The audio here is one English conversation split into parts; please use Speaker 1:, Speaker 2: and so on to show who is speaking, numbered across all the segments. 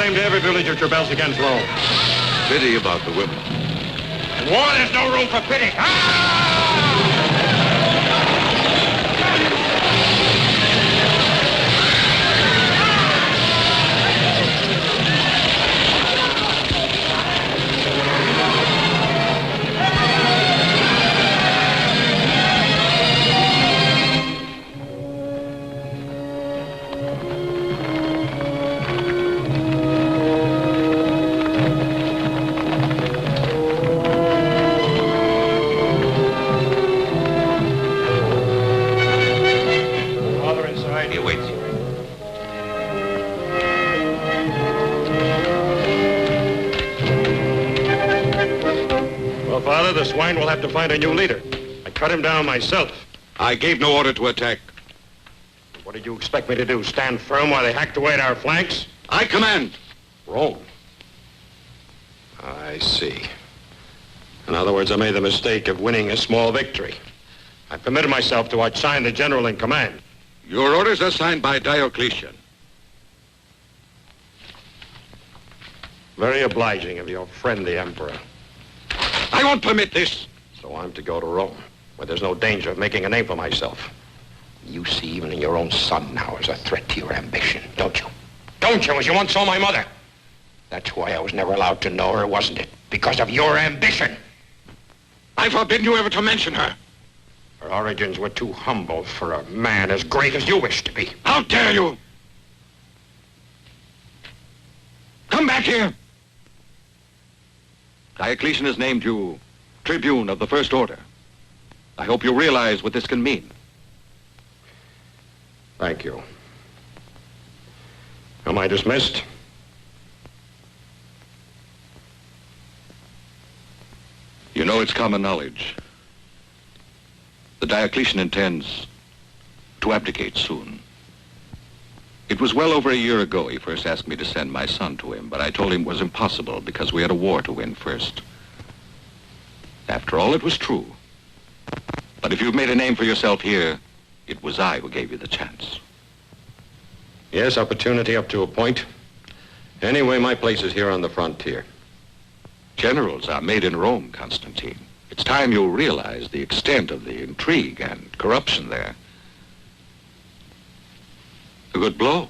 Speaker 1: same to every village which rebels against Rome.
Speaker 2: Pity about the women.
Speaker 1: In war, there's no room for pity. The swine will have to find a new leader. I cut him down myself.
Speaker 2: I gave no order to attack.
Speaker 1: What did you expect me to do? Stand firm while they hacked away at our flanks?
Speaker 2: I command.
Speaker 1: Rome. I see. In other words, I made the mistake of winning a small victory. I permitted myself to outshine the general in command.
Speaker 2: Your orders are signed by Diocletian.
Speaker 1: Very obliging of your friend, the Emperor.
Speaker 2: I won't permit this.
Speaker 1: So I'm to go to Rome, where there's no danger of making a name for myself. You see even in your own son now as a threat to your ambition, don't you? Don't you, as you once saw my mother? That's why I was never allowed to know her, wasn't it? Because of your ambition.
Speaker 2: I forbid you ever to mention her.
Speaker 1: Her origins were too humble for a man as great as you wish to be.
Speaker 2: How dare you? Come back here. Diocletian has named you Tribune of the First Order. I hope you realize what this can mean.
Speaker 1: Thank you. Am I dismissed?
Speaker 2: You know, it's common knowledge. The Diocletian intends to abdicate soon. It was well over a year ago he first asked me to send my son to him, but I told him it was impossible because we had a war to win first. After all, it was true. But if you've made a name for yourself here, it was I who gave you the chance.
Speaker 1: Yes, opportunity up to a point. Anyway, my place is here on the frontier.
Speaker 2: Generals are made in Rome, Constantine. It's time you realize the extent of the intrigue and corruption there. A good blow.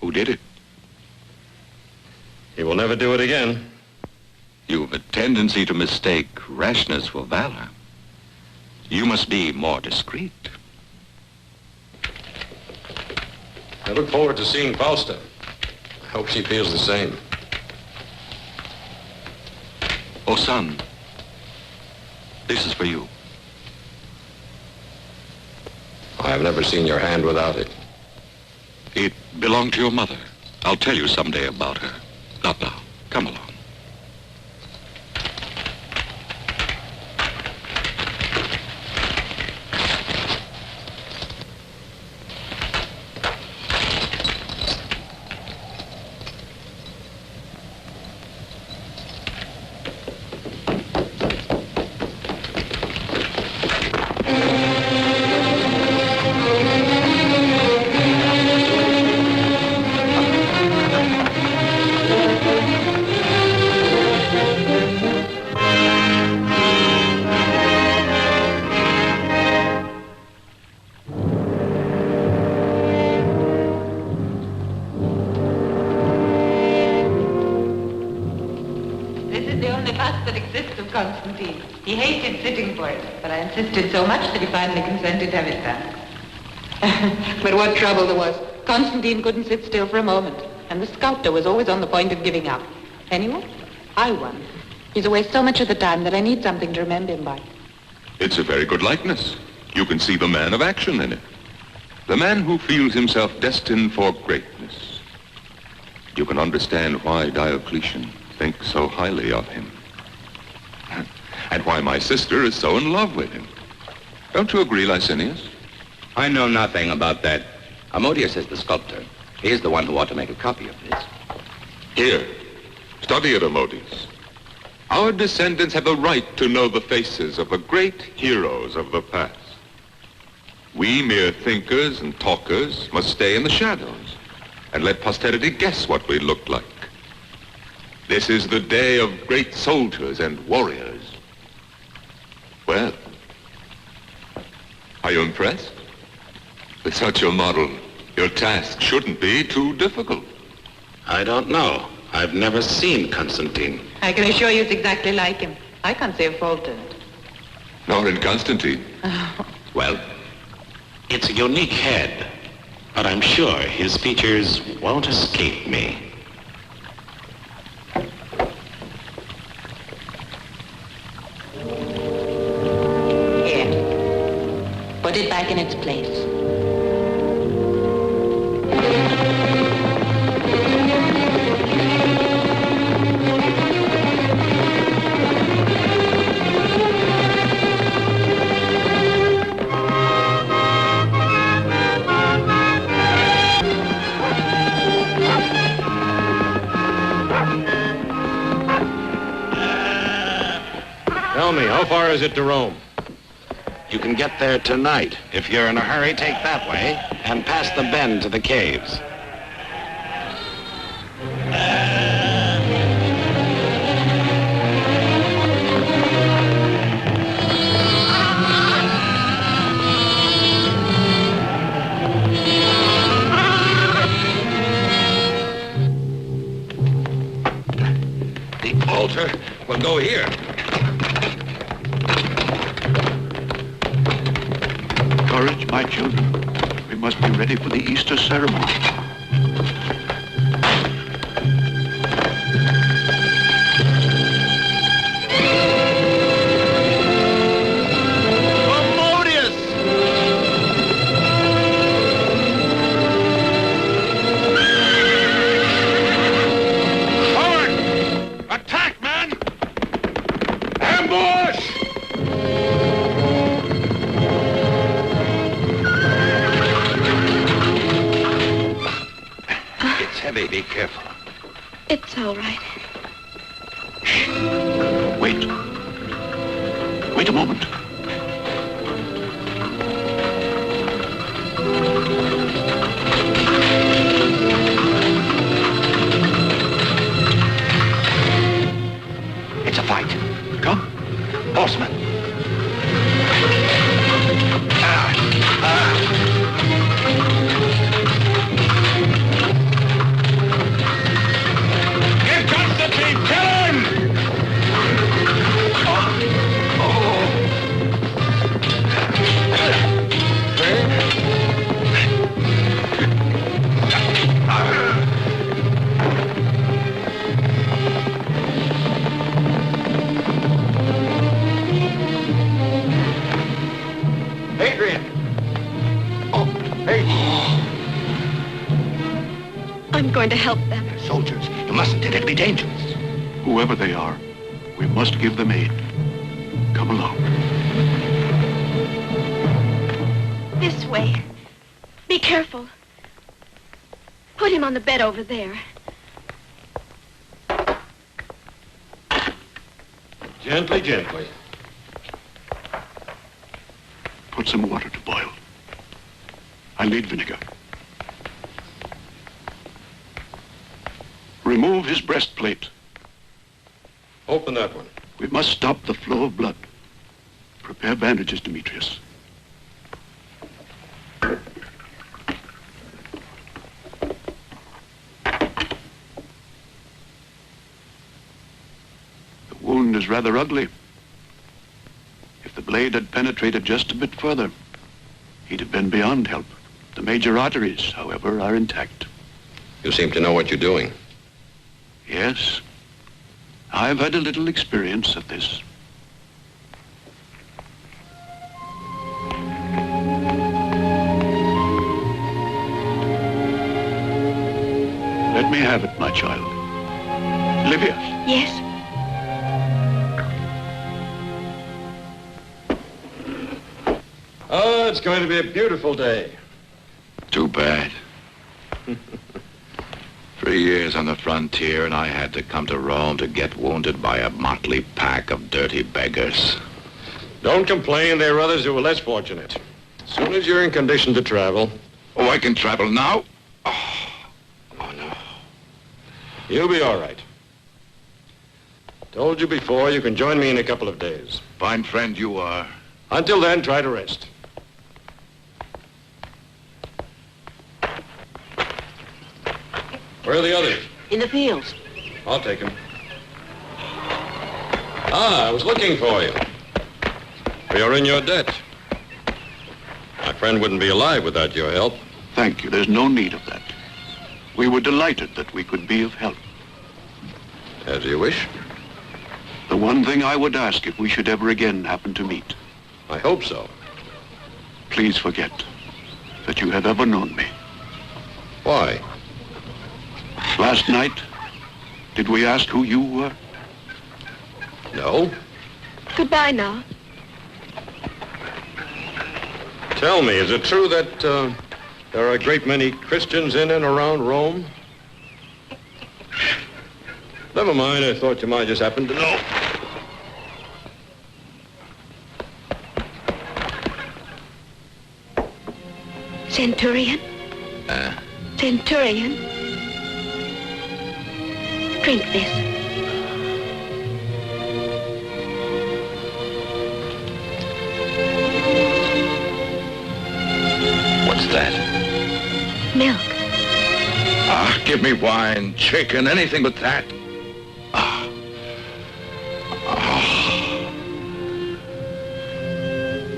Speaker 2: Who did it?
Speaker 1: He will never do it again.
Speaker 2: You've a tendency to mistake rashness for valor. You must be more discreet.
Speaker 1: I look forward to seeing Fausta. I hope she feels the same.
Speaker 2: Oh, son, this is for you.
Speaker 1: I've never seen your hand without it.
Speaker 2: It belonged to your mother. I'll tell you someday about her. Not now. Come along.
Speaker 3: Constantine. He hated sitting for it, but I insisted so much that he finally consented to have it done. But what trouble there was. Constantine couldn't sit still for a moment, and the sculptor was always on the point of giving up. Anyway, I won. He's away so much of the time that I need something to remember him by.
Speaker 4: It's a very good likeness. You can see the man of action in it. The man who feels himself destined for greatness. You can understand why Diocletian thinks so highly of him. And why my sister is so in love with him. Don't you agree, Licinius?
Speaker 5: I know nothing about that. Ammonius is the sculptor. He is the one who ought to make a copy of this.
Speaker 4: Here, study it, Ammonius. Our descendants have a right to know the faces of the great heroes of the past. We mere thinkers and talkers must stay in the shadows. and let posterity guess what we looked like. This is the day of great soldiers and warriors. Well, are you impressed? With such a model, your task shouldn't be too difficult.
Speaker 5: I don't know. I've never seen Constantine.
Speaker 3: I can assure you it's exactly like him. I can't see a fault in it.
Speaker 4: Nor in Constantine.
Speaker 5: Well, it's a unique head, but I'm sure his features won't escape me.
Speaker 3: Here. Put it back in its place.
Speaker 1: Tell me, how far is it to Rome?
Speaker 5: You can get there tonight. If you're in a hurry, take that way and pass the bend to the caves.
Speaker 2: The altar will go here.
Speaker 6: Courage, my children. We must be ready for the Easter ceremony.
Speaker 1: Attack, man! Ambush!
Speaker 2: It's heavy. Be careful.
Speaker 7: It's all right.
Speaker 6: Wait. Wait a moment.
Speaker 2: It's a fight.
Speaker 6: Come.
Speaker 2: Horsemen.
Speaker 1: Get Constantine! Kill him! Adrian! Oh, hey!
Speaker 7: I'm going to help them.
Speaker 2: They're soldiers. You mustn't. It'll be dangerous.
Speaker 6: Whoever they are, we must give them aid. Come along.
Speaker 7: This way. Be careful. Put him on the bed over there.
Speaker 1: Gently, gently.
Speaker 6: Put some water to boil. I'll need vinegar. Remove his breastplate.
Speaker 1: Open that one.
Speaker 6: We must stop the flow of blood. Prepare bandages, Demetrius. The wound is rather ugly. If the blade had penetrated just a bit further, he'd have been beyond help. The major arteries, however, are intact.
Speaker 1: You seem to know what you're doing.
Speaker 6: Yes, I've had a little experience at this. Let me have it, my child. Livia.
Speaker 7: Yes?
Speaker 1: Oh, it's going to be a beautiful day.
Speaker 2: Too bad. 3 years on the frontier, and I had to come to Rome to get wounded by a motley pack of dirty beggars.
Speaker 1: Don't complain. There are others who are less fortunate. As soon as you're in condition to travel.
Speaker 2: Oh, I can travel now?
Speaker 1: You'll be all right. Told you before, you can join me in a couple of days.
Speaker 6: Fine friend you are.
Speaker 1: Until then, try to rest. Where are the others?
Speaker 3: In the fields.
Speaker 1: I'll take them. I was looking for you. You're in your debt. My friend wouldn't be alive without your help.
Speaker 6: Thank you. There's no need of that. We were delighted that we could be of help.
Speaker 1: As you wish.
Speaker 6: The one thing I would ask if we should ever again happen to meet,
Speaker 1: I hope so.
Speaker 6: please forget that you have ever known me.
Speaker 1: Why?
Speaker 6: Last night, did we ask who you were?
Speaker 1: No.
Speaker 7: Goodbye now.
Speaker 1: Tell me, is it true that there are a great many Christians in and around Rome? Never mind, I thought you might just happen to know.
Speaker 7: Centurion? Centurion? Drink this.
Speaker 2: What's that?
Speaker 7: Milk.
Speaker 2: Ah, give me wine, chicken, anything but that.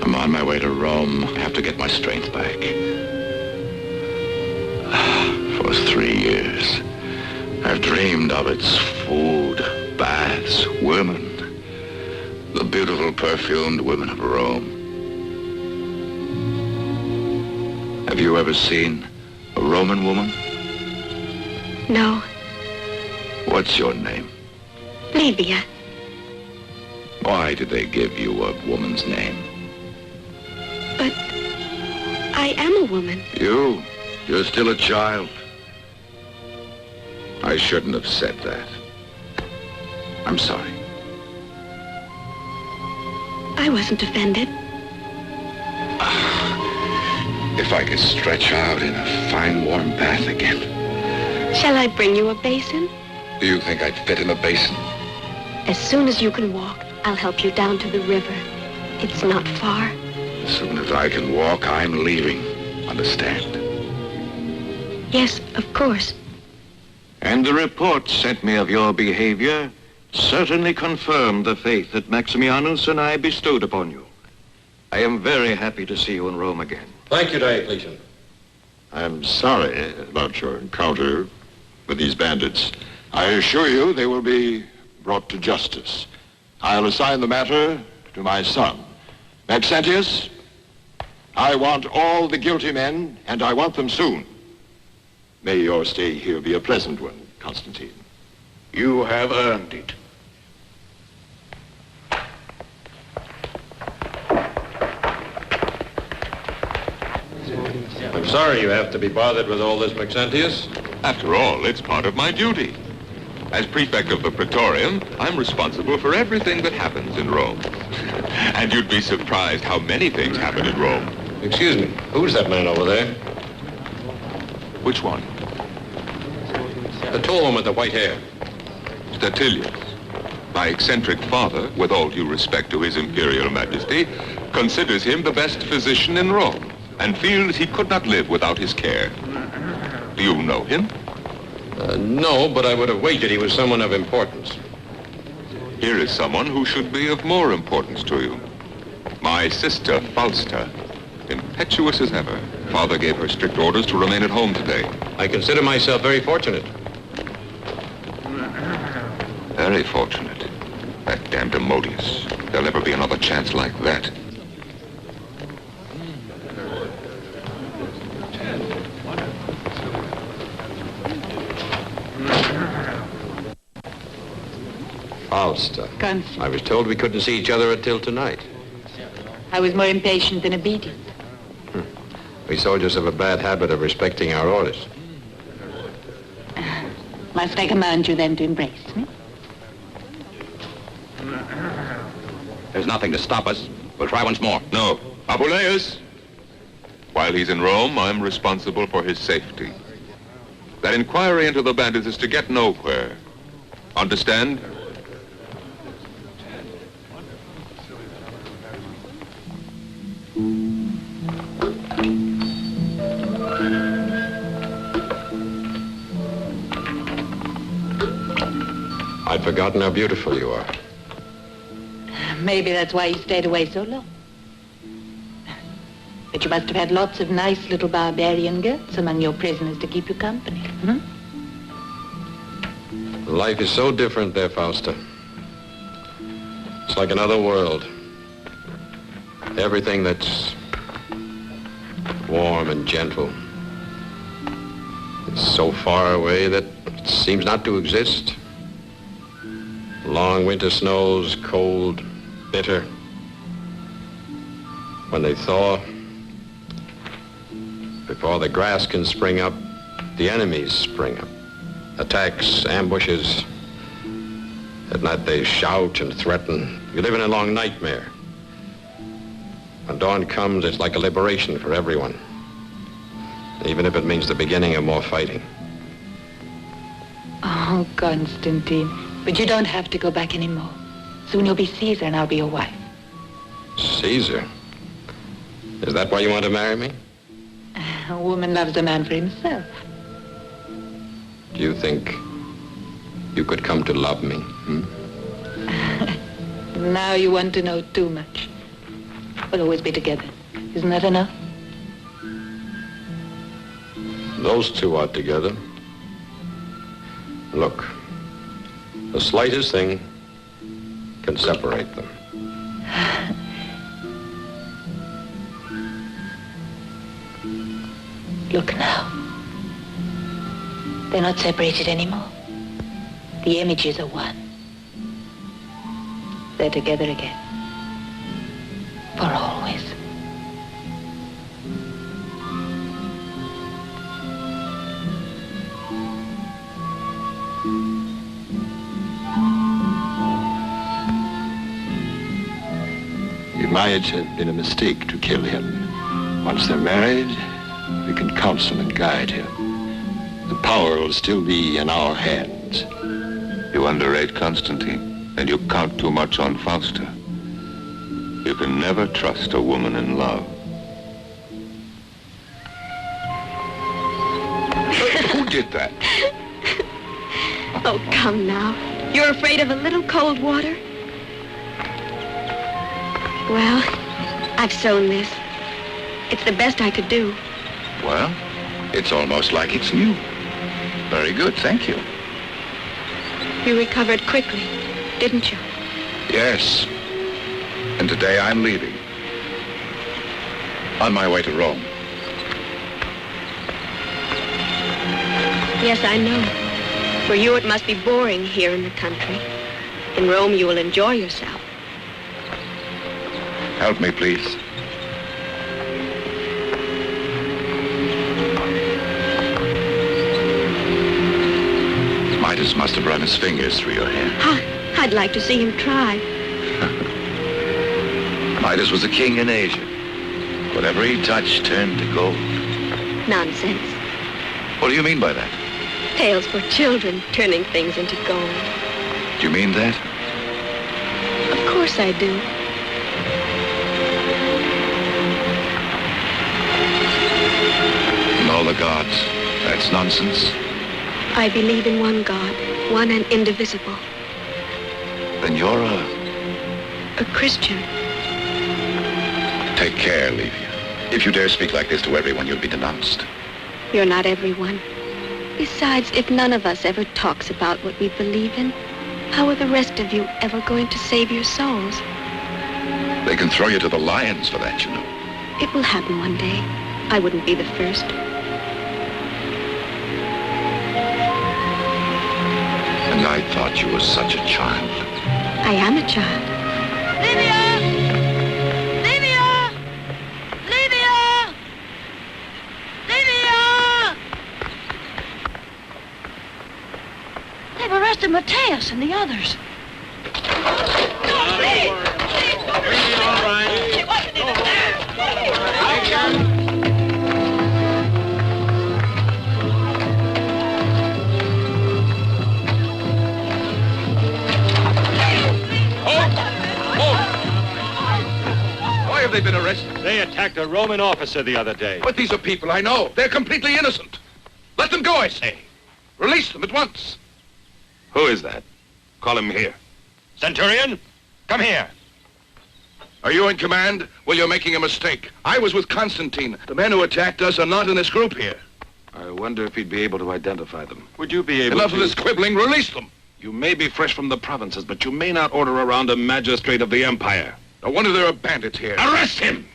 Speaker 2: I'm on my way to Rome. I have to get my strength back. For 3 years, I've dreamed of its food, baths, women, the beautiful perfumed women of Rome. Have you ever seen a Roman woman?
Speaker 7: No.
Speaker 2: What's your name?
Speaker 7: Livia.
Speaker 2: Why did they give you a woman's name?
Speaker 7: But I am a woman.
Speaker 2: You're still a child. I shouldn't have said that. I'm sorry.
Speaker 7: I wasn't offended.
Speaker 2: If I could stretch out in a fine warm bath again.
Speaker 7: Shall I bring you a basin?
Speaker 2: Do you think I'd fit in a basin?
Speaker 7: As soon as you can walk, I'll help you down to the river. It's not far.
Speaker 2: As soon as I can walk, I'm leaving. Understand?
Speaker 7: Yes, of course.
Speaker 8: And the report sent me of your behavior certainly confirmed the faith that Maximianus and I bestowed upon you. I am very happy to see you in Rome again.
Speaker 1: Thank you, Diocletian.
Speaker 9: I'm sorry about your encounter with these bandits. I assure you they will be brought to justice. I'll assign the matter to my son. Maxentius, I want all the guilty men, and I want them soon. May your stay here be a pleasant one, Constantine.
Speaker 6: You have earned it.
Speaker 1: I'm sorry you have to be bothered with all this, Maxentius.
Speaker 4: After all, it's part of my duty. As prefect of the Praetorium, I'm responsible for everything that happens in Rome. And you'd be surprised how many things happen in Rome.
Speaker 1: Excuse me, who's that man over there?
Speaker 4: Which one?
Speaker 1: The tall one with the white hair.
Speaker 4: Statilius. My eccentric father, with all due respect to his imperial majesty, considers him the best physician in Rome and feels he could not live without his care. Do you know him?
Speaker 1: No, but I would have wagered he was someone of importance.
Speaker 4: Here is someone who should be of more importance to you. My sister, Fausta. Impetuous as ever. Father gave her strict orders to remain at home today.
Speaker 1: I consider myself very fortunate.
Speaker 4: Very fortunate. That damned Demodius. There'll never be another chance like that.
Speaker 1: Fausta.
Speaker 3: Constance.
Speaker 1: I was told we couldn't see each other until tonight.
Speaker 3: I was more impatient than obedient.
Speaker 1: We soldiers have a bad habit of respecting our orders.
Speaker 3: Must I command you then to embrace me?
Speaker 2: There's nothing to stop us. We'll try once more.
Speaker 4: No. Apuleius! While he's in Rome, I'm responsible for his safety. That inquiry into the bandits is to get nowhere. Understand?
Speaker 1: I'd forgotten how beautiful you are.
Speaker 3: Maybe that's why you stayed away so long. But you must have had lots of nice little barbarian girls among your prisoners to keep you company, hmm?
Speaker 1: Life is so different there, Fausta. It's like another world. Everything that's warm and gentle is so far away that it seems not to exist. Long winter snows, cold, bitter. When they thaw, before the grass can spring up, the enemies spring up. Attacks, ambushes. At night they shout and threaten. You live in a long nightmare. When dawn comes, it's like a liberation for everyone. Even if it means the beginning of more fighting.
Speaker 3: Oh, Constantine. But you don't have to go back anymore. Soon you'll be Caesar and I'll be your wife.
Speaker 1: Caesar? Is that why you want to marry me?
Speaker 3: A woman loves a man for himself.
Speaker 1: Do you think you could come to love me?
Speaker 3: Now you want to know too much. We'll always be together. Isn't that enough?
Speaker 1: Those two are together. Look, the slightest thing can separate them.
Speaker 3: Look now. They're not separated anymore. The images are one. They're together again. For always.
Speaker 9: It might have been a mistake to kill him. Once they're married, we can counsel and guide him. The power will still be in our hands.
Speaker 4: You underrate Constantine, and you count too much on Fausta. You can never trust a woman in love.
Speaker 2: Who did that?
Speaker 7: Oh, come now. You're afraid of a little cold water? Well, I've sewn this. It's the best I could do.
Speaker 2: Well, it's almost like it's new. Very good, thank you.
Speaker 7: You recovered quickly, didn't you?
Speaker 2: Yes. And today I'm leaving. On my way to Rome.
Speaker 7: Yes, I know. For you, it must be boring here in the country. In Rome, you will enjoy yourself.
Speaker 2: Help me, please. Midas must have run his fingers through your hair.
Speaker 7: I'd like to see him try.
Speaker 2: Midas was a king in Asia. Whatever he touched turned to gold.
Speaker 7: Nonsense.
Speaker 2: What do you mean by that?
Speaker 7: Tales for children, turning things into gold.
Speaker 2: Do you mean that?
Speaker 7: Of course I do.
Speaker 2: And all the gods. That's nonsense.
Speaker 7: I believe in one God, one and indivisible.
Speaker 2: Then you're
Speaker 7: A Christian.
Speaker 2: Take care, Livia. If you dare speak like this to everyone, you'll be denounced.
Speaker 7: You're not everyone. Besides, if none of us ever talks about what we believe in, how are the rest of you ever going to save your souls?
Speaker 2: They can throw you to the lions for that, you know.
Speaker 7: It will happen one day. I wouldn't be the first.
Speaker 2: And I thought you were such a child.
Speaker 7: I am a child.
Speaker 10: Livia! Livia! Livia! Livia! They've arrested Mateus and the others.
Speaker 11: attacked a Roman officer the other day.
Speaker 2: But these are people I know. They're completely innocent. Let them go, I say. Release them at once.
Speaker 11: Who is that? Call him here. Centurion, come here.
Speaker 2: Are you in command? Well, you're making a mistake. I was with Constantine. The men who attacked us are not in this group here.
Speaker 11: I wonder if he'd be able to identify them. Would you be able
Speaker 2: Enough
Speaker 11: to...
Speaker 2: of this quibbling. Release them.
Speaker 11: You may be fresh from the provinces, but you may not order around a magistrate of the empire.
Speaker 2: No wonder there are bandits here.
Speaker 11: Arrest him!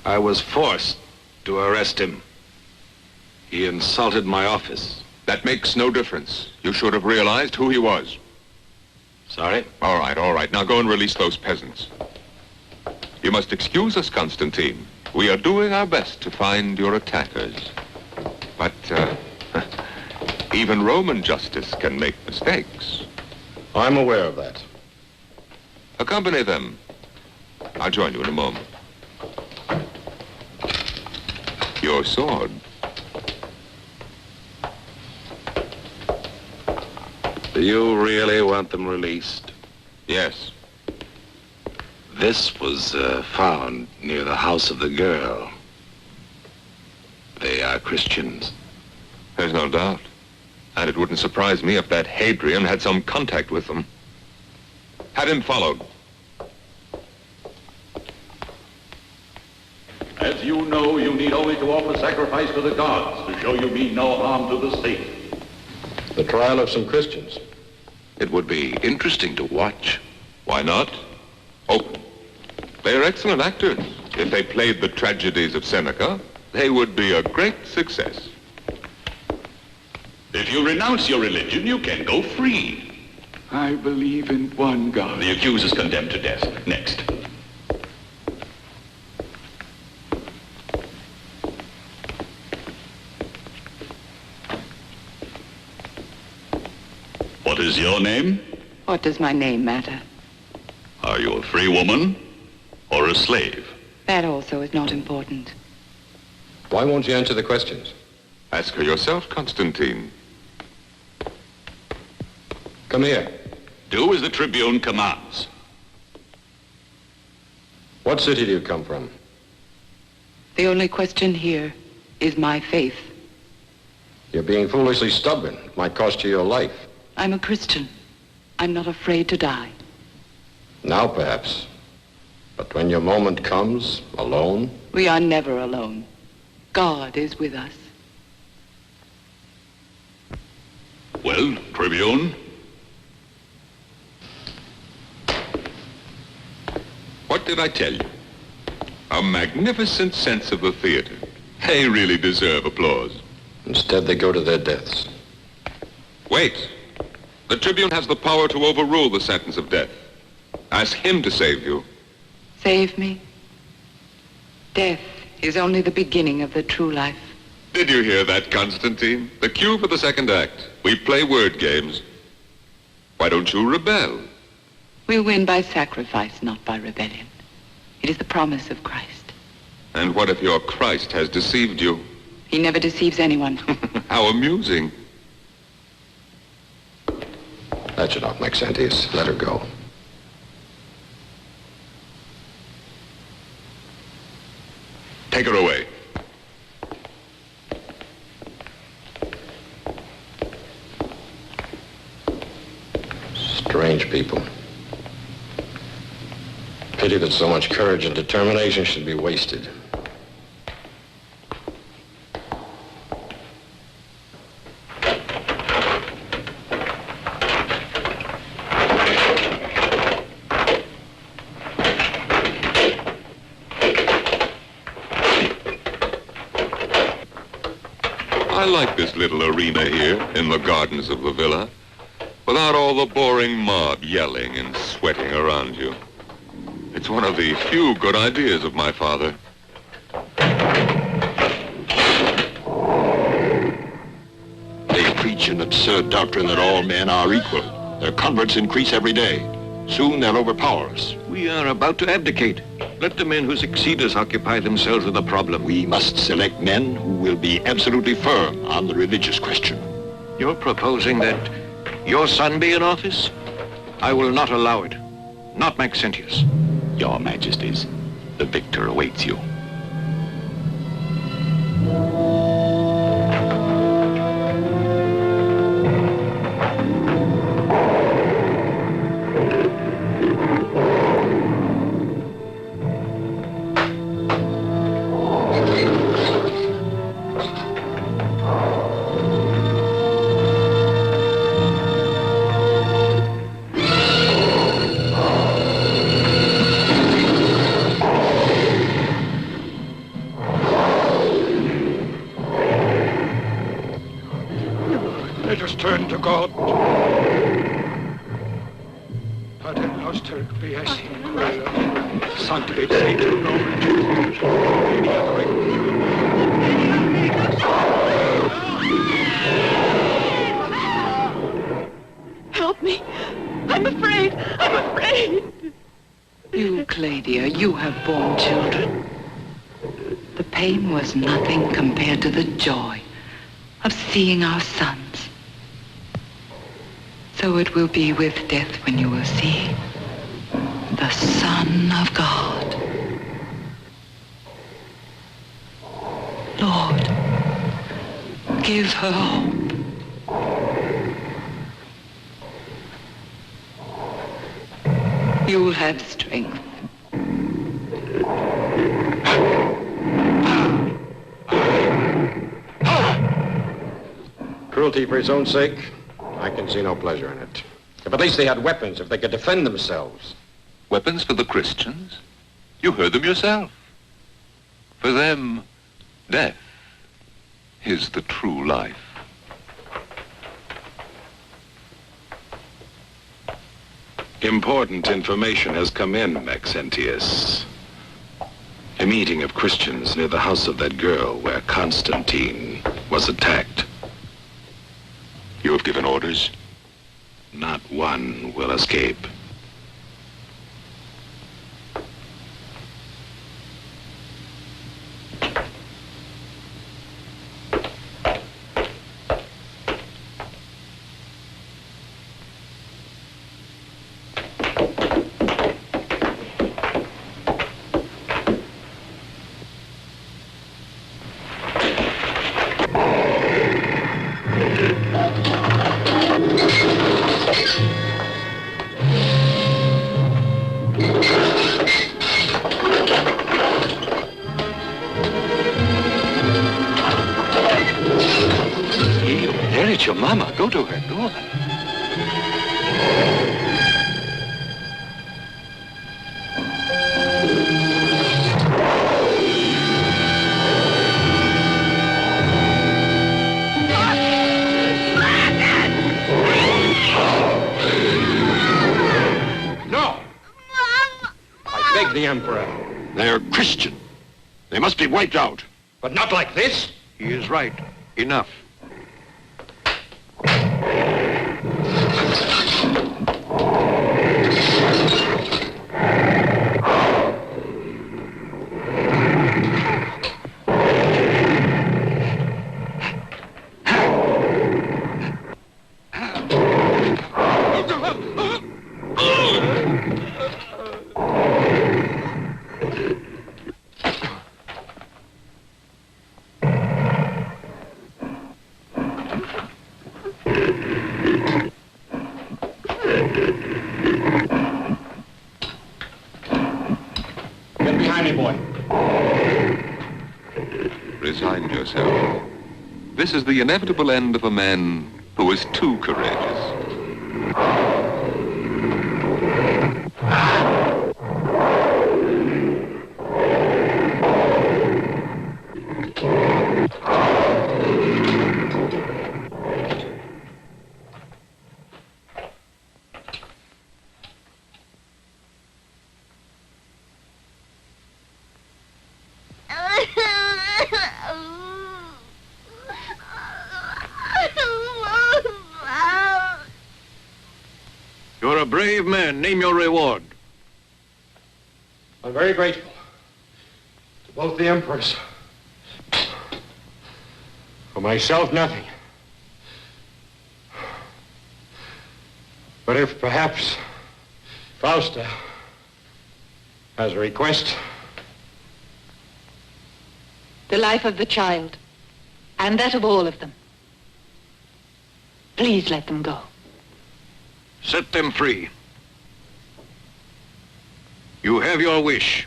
Speaker 11: I was forced to arrest him. He insulted my office.
Speaker 4: That makes no difference. You should have realized who he was.
Speaker 11: Sorry?
Speaker 4: All right. Now go and release those peasants. You must excuse us, Constantine. We are doing our best to find your attackers. But, even Roman justice can make mistakes.
Speaker 1: I'm aware of that.
Speaker 4: Accompany them. I'll join you in a moment. Your sword.
Speaker 11: Do you really want them released?
Speaker 4: Yes.
Speaker 11: This was found near the house of the girl. They are Christians.
Speaker 4: There's no doubt. And it wouldn't surprise me if that Hadrian had some contact with them. Had him followed.
Speaker 12: As you know, you need only to offer sacrifice to the gods to show you mean no harm to the state.
Speaker 1: The trial of some Christians.
Speaker 11: It would be interesting to watch.
Speaker 4: Why not? Oh, they're excellent actors. If they played the tragedies of Seneca, they would be a great success.
Speaker 12: If you renounce your religion, you can go free.
Speaker 6: I believe in one God.
Speaker 12: The accused is condemned to death. Next. What is your name?
Speaker 3: What does my name matter?
Speaker 12: Are you a free woman or a slave?
Speaker 3: That also is not important.
Speaker 1: Why won't you answer the questions?
Speaker 4: Ask her yourself, Constantine.
Speaker 1: Come here.
Speaker 12: Do as the Tribune commands.
Speaker 1: What city do you come from?
Speaker 3: The only question here is my faith.
Speaker 1: You're being foolishly stubborn. It might cost you your life.
Speaker 3: I'm a Christian. I'm not afraid to die.
Speaker 1: Now, perhaps. But when your moment comes, alone...
Speaker 3: We are never alone. God is with us.
Speaker 12: Well, Tribune?
Speaker 4: What did I tell you? A magnificent sense of the theater. They really deserve applause.
Speaker 1: Instead, they go to their deaths.
Speaker 4: Wait. The Tribune has the power to overrule the sentence of death. Ask him to save you.
Speaker 3: Save me? Death is only the beginning of the true life.
Speaker 4: Did you hear that, Constantine? The cue for the second act. We play word games. Why don't you rebel?
Speaker 3: We'll win by sacrifice, not by rebellion. It is the promise of Christ.
Speaker 4: And what if your Christ has deceived you?
Speaker 3: He never deceives anyone.
Speaker 4: How amusing.
Speaker 1: That should not make sense. Let her go.
Speaker 4: Take her away.
Speaker 1: Strange people. Pity that so much courage and determination should be wasted.
Speaker 4: I like this little arena here in the gardens of the villa, without all the boring mob yelling and sweating around you. It's one of the few good ideas of my father.
Speaker 9: They preach an absurd doctrine that all men are equal. Their converts increase every day. Soon they'll overpower us.
Speaker 8: We are about to abdicate. Let the men who succeed us occupy themselves with the problem.
Speaker 9: We must select men who will be absolutely firm on the religious question.
Speaker 8: You're proposing that your son be in office? I will not allow it. Not Maxentius.
Speaker 5: Your Majesties, the victor awaits you.
Speaker 9: Let us turn to God. Pater noster, qui es in cielo, sanctificetur nomen Tuum, veniat regnum tuum.
Speaker 13: Help me. I'm afraid. I'm afraid.
Speaker 14: You, Claudia, you have borne children. The pain was nothing compared to the joy of seeing our sons. So it will be with death when you will see the Son of God. Lord, give her hope. You'll have strength.
Speaker 1: Cruelty for its own sake? I can see no pleasure in it. If at least they had weapons, if they could defend themselves.
Speaker 4: Weapons for the Christians? You heard them yourself. For them, death is the true life.
Speaker 11: Important information has come in, Maxentius. A meeting of Christians near the house of that girl where Constantine was attacked.
Speaker 9: You have given orders?
Speaker 11: Not one will escape.
Speaker 8: Your mama. Go to her. Go on.
Speaker 1: No! I beg the Emperor.
Speaker 9: They're Christian. They must be wiped out.
Speaker 1: But not like this.
Speaker 8: He is right. Enough.
Speaker 1: Get behind me, boy.
Speaker 4: Resign yourself. This is the inevitable end of a man who is too courageous.
Speaker 8: brave man. Name your reward.
Speaker 1: I'm very grateful to both the emperors. For myself, nothing. But if perhaps Fausta has a request.
Speaker 3: The life of the child, and that of all of them. Please let them go.
Speaker 8: Set them free. You have your wish.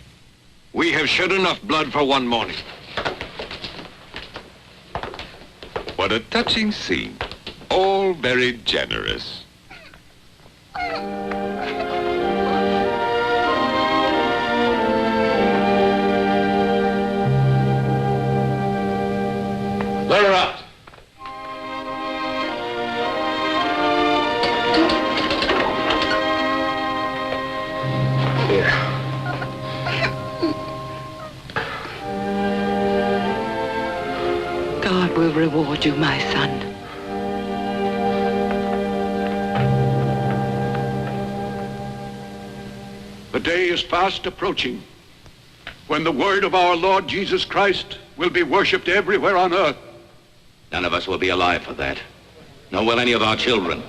Speaker 8: We have shed enough blood for one morning.
Speaker 4: What a touching scene. All very generous.
Speaker 1: Let her out. Here.
Speaker 14: God will reward you, my son.
Speaker 6: The day is fast approaching when the word of our Lord Jesus Christ will be worshipped everywhere on earth.
Speaker 5: None of us will be alive for that. Nor will any of our children.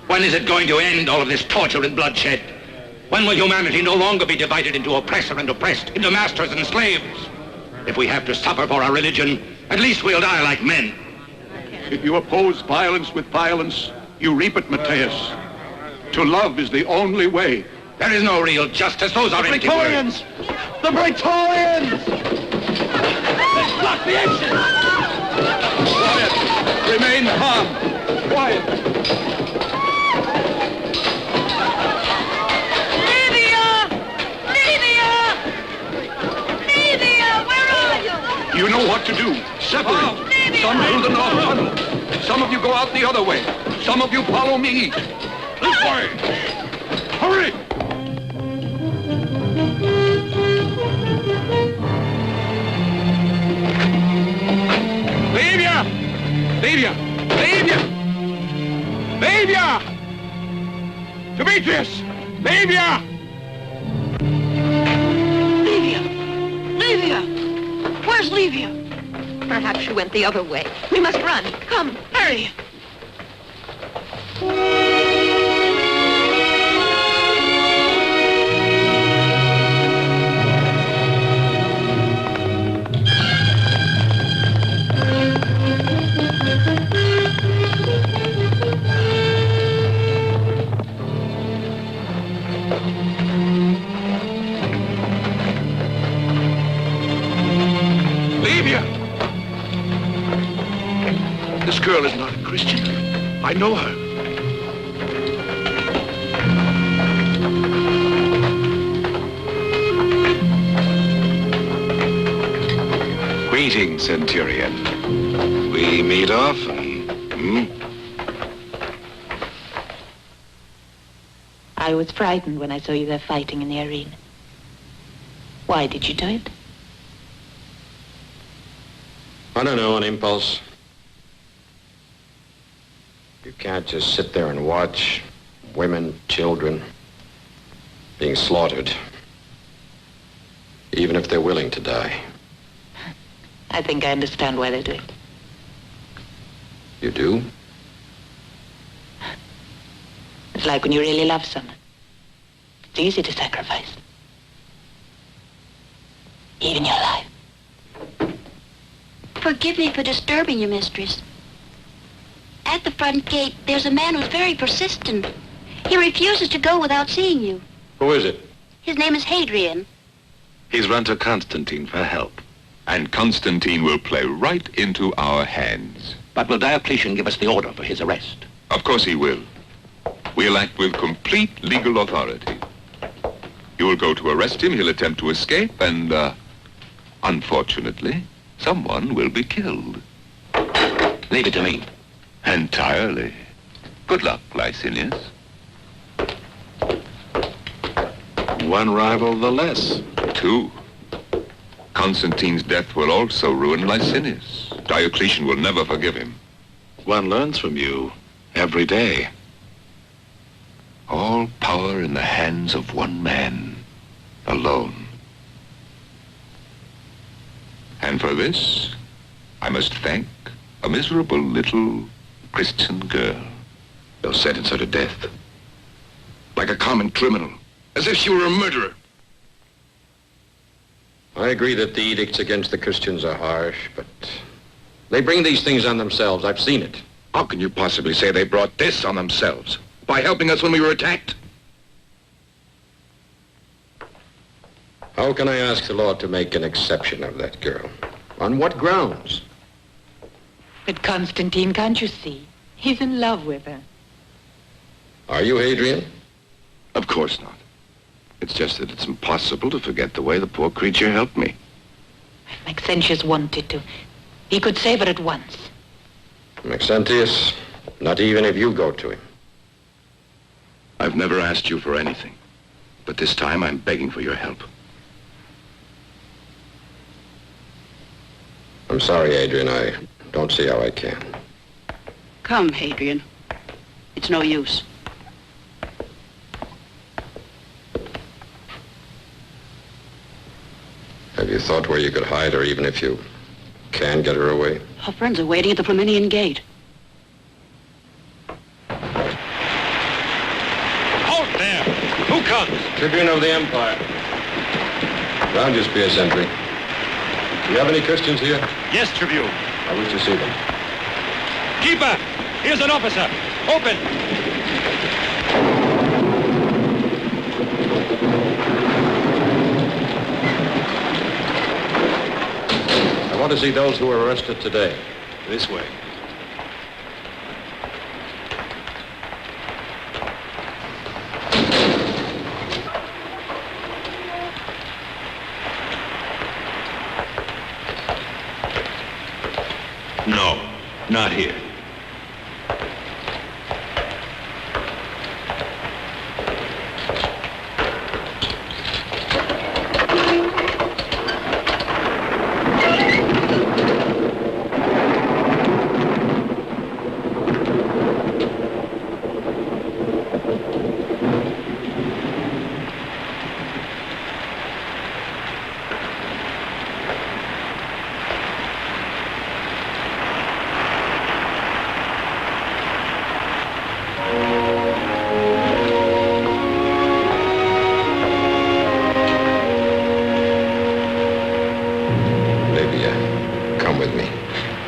Speaker 5: When is it going to end, all of this torture and bloodshed? When will humanity no longer be divided into oppressor and oppressed, into masters and slaves? If we have to suffer for our religion, at least we'll die like men.
Speaker 6: If you oppose violence with violence, you reap it, Matthias. To love is the only way.
Speaker 5: There is no real justice. Those are empty words.
Speaker 13: The Praetorians! Let's block the exit!
Speaker 6: Quiet! Remain calm! Quiet! You know what to do. Separate. Some through the north tunnel. Some of you go out the other way. Some of you follow me. This way. Hurry! Livia! Livia! Livia! Livia! Demetrius! Livia!
Speaker 10: Livia! Livia! Where's Livia?
Speaker 3: Perhaps she went the other way. We must run. Come, hurry.
Speaker 6: This girl is not a Christian. I know her.
Speaker 11: Greetings, Centurion. We meet often,
Speaker 3: I was frightened when I saw you there fighting in the arena. Why did you do it?
Speaker 1: I don't know, an impulse. You can't just sit there and watch women, children being slaughtered, even if they're willing to die.
Speaker 3: I think I understand why they do it.
Speaker 1: You do?
Speaker 3: It's like when you really love someone. It's easy to sacrifice. Even your life.
Speaker 10: Forgive me for disturbing you, mistress. At the front gate, there's a man who's very persistent. He refuses to go without seeing you.
Speaker 1: Who is it?
Speaker 10: His name is Hadrian.
Speaker 11: He's run to Constantine for help.
Speaker 4: And Constantine will play right into our hands.
Speaker 5: But will Diocletian give us the order for his arrest?
Speaker 4: Of course he will. We'll act with complete legal authority. You will go to arrest him, he'll attempt to escape, and, unfortunately, someone will be killed.
Speaker 5: Leave it to me.
Speaker 4: Entirely. Good luck, Licinius.
Speaker 11: One rival the less.
Speaker 4: Two. Constantine's death will also ruin Licinius. Diocletian will never forgive him.
Speaker 11: One learns from you every day.
Speaker 2: All power in the hands of one man, alone. And for this, I must thank a miserable little Christian girl.
Speaker 11: They'll sentence her to death. Like a common criminal. As if she were a murderer.
Speaker 1: I agree that the edicts against the Christians are harsh, but they bring these things on themselves. I've seen it.
Speaker 11: How can you possibly say they brought this on themselves? By helping us when we were attacked?
Speaker 1: How can I ask the Lord to make an exception of that girl? On what grounds?
Speaker 3: But Constantine, can't you see? He's in love with her.
Speaker 1: Are you, Hadrian?
Speaker 11: Of course not. It's just that it's impossible to forget the way the poor creature helped me.
Speaker 3: If Maxentius wanted to, he could save her at once.
Speaker 1: Maxentius, not even if you go to him.
Speaker 11: I've never asked you for anything, but this time I'm begging for your help.
Speaker 1: I'm sorry, Hadrian. I don't see how I can.
Speaker 15: Come, Hadrian. It's no use.
Speaker 1: Have you thought where you could hide her, even if you can get her away?
Speaker 15: Our friends are waiting at the Flaminian Gate.
Speaker 1: Halt there! Who comes? Tribune of the Empire. I'll just be a sentry. Do you have any Christians here?
Speaker 6: Yes, Tribune.
Speaker 1: I wish to see them.
Speaker 16: Keeper! Here's an officer! Open!
Speaker 1: I want to see those who were arrested today.
Speaker 6: This way.
Speaker 11: No, not here.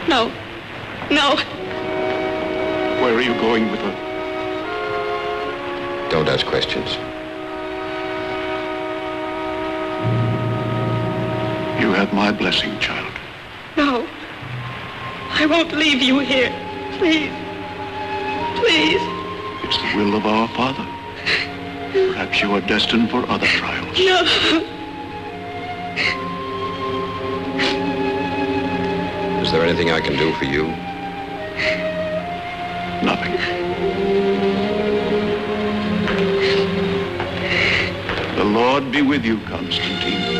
Speaker 15: No. No.
Speaker 6: Where are you going with her?
Speaker 1: Don't ask questions.
Speaker 6: You have my blessing, child.
Speaker 13: No. I won't leave you here. Please. Please.
Speaker 6: It's the will of our Father. Perhaps you are destined for other trials.
Speaker 13: No.
Speaker 1: Is there anything I can do for you?
Speaker 6: Nothing. The Lord be with you, Constantine.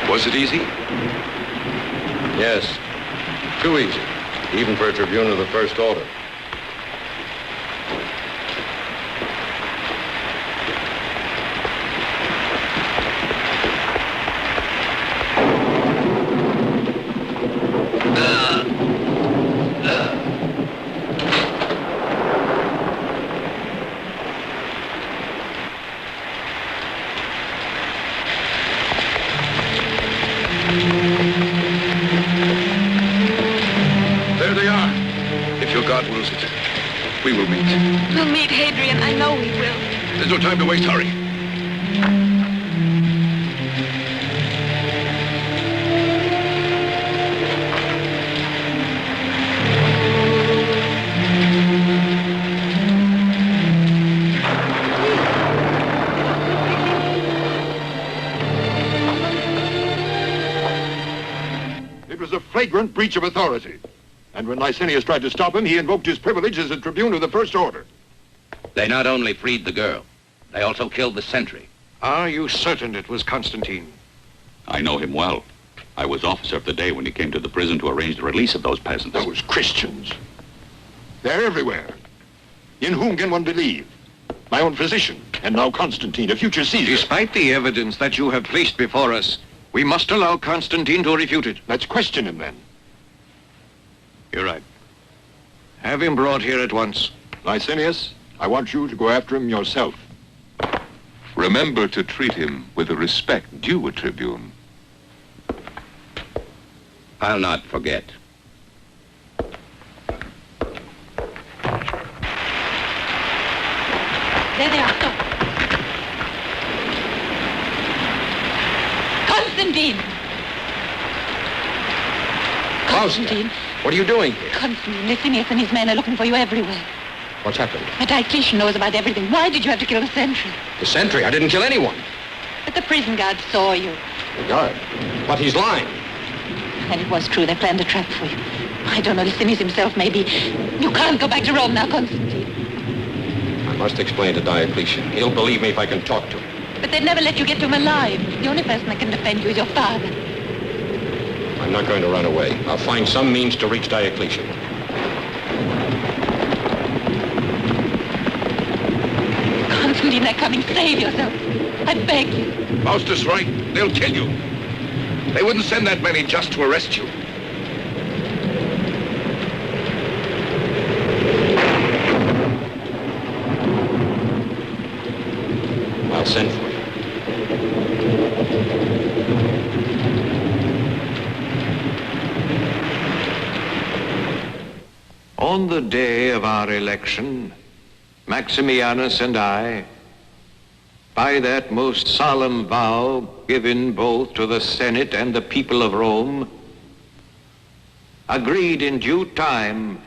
Speaker 11: Was it easy?
Speaker 1: Yes. Too easy. Even for a tribune of the first order.
Speaker 11: There they are. If your God wills it, we will meet.
Speaker 7: We'll meet Hadrian. I know we will.
Speaker 11: There's no time to waste. Hurry.
Speaker 9: flagrant breach of authority. And when Licinius tried to stop him, he invoked his privilege as a tribune of the First Order.
Speaker 5: They not only freed the girl, they also killed the sentry.
Speaker 8: Are you certain it was Constantine?
Speaker 17: I know him well. I was officer of the day when he came to the prison to arrange the release of those peasants.
Speaker 9: Those Christians. They're everywhere. In whom can one believe? My own physician, and now Constantine, a future Caesar.
Speaker 8: Despite the evidence that you have placed before us, we must allow Constantine to refute it.
Speaker 9: Let's question him then.
Speaker 8: You're right. Have him brought here at once.
Speaker 9: Licinius, I want you to go after him yourself.
Speaker 4: Remember to treat him with the respect due a tribune.
Speaker 5: I'll not forget.
Speaker 3: There they are. Stop. Constantine! Constantine!
Speaker 1: What are you doing here?
Speaker 3: Constantine, Licinius and his men are looking for you everywhere.
Speaker 1: What's happened?
Speaker 3: The Diocletian knows about everything. Why did you have to kill the sentry?
Speaker 1: The sentry? I didn't kill anyone.
Speaker 3: But the prison guard saw you.
Speaker 1: The guard? But he's lying.
Speaker 3: And it was true. They planned a trap for you. I don't know. Licinius himself, maybe. You can't go back to Rome now, Constantine.
Speaker 1: I must explain to Diocletian. He'll believe me if I can talk to him.
Speaker 3: But they'd never let you get to him alive. The only person that can defend you is your father.
Speaker 1: I'm not going to run away. I'll find some means to reach Diocletian.
Speaker 3: Constantine, they're coming. Save yourself. I beg you.
Speaker 2: Faustus right. They'll kill you. They wouldn't send that many just to arrest you.
Speaker 1: I'll send for you.
Speaker 8: On the day of our election, Maximianus and I, by that most solemn vow given both to the Senate and the people of Rome, agreed in due time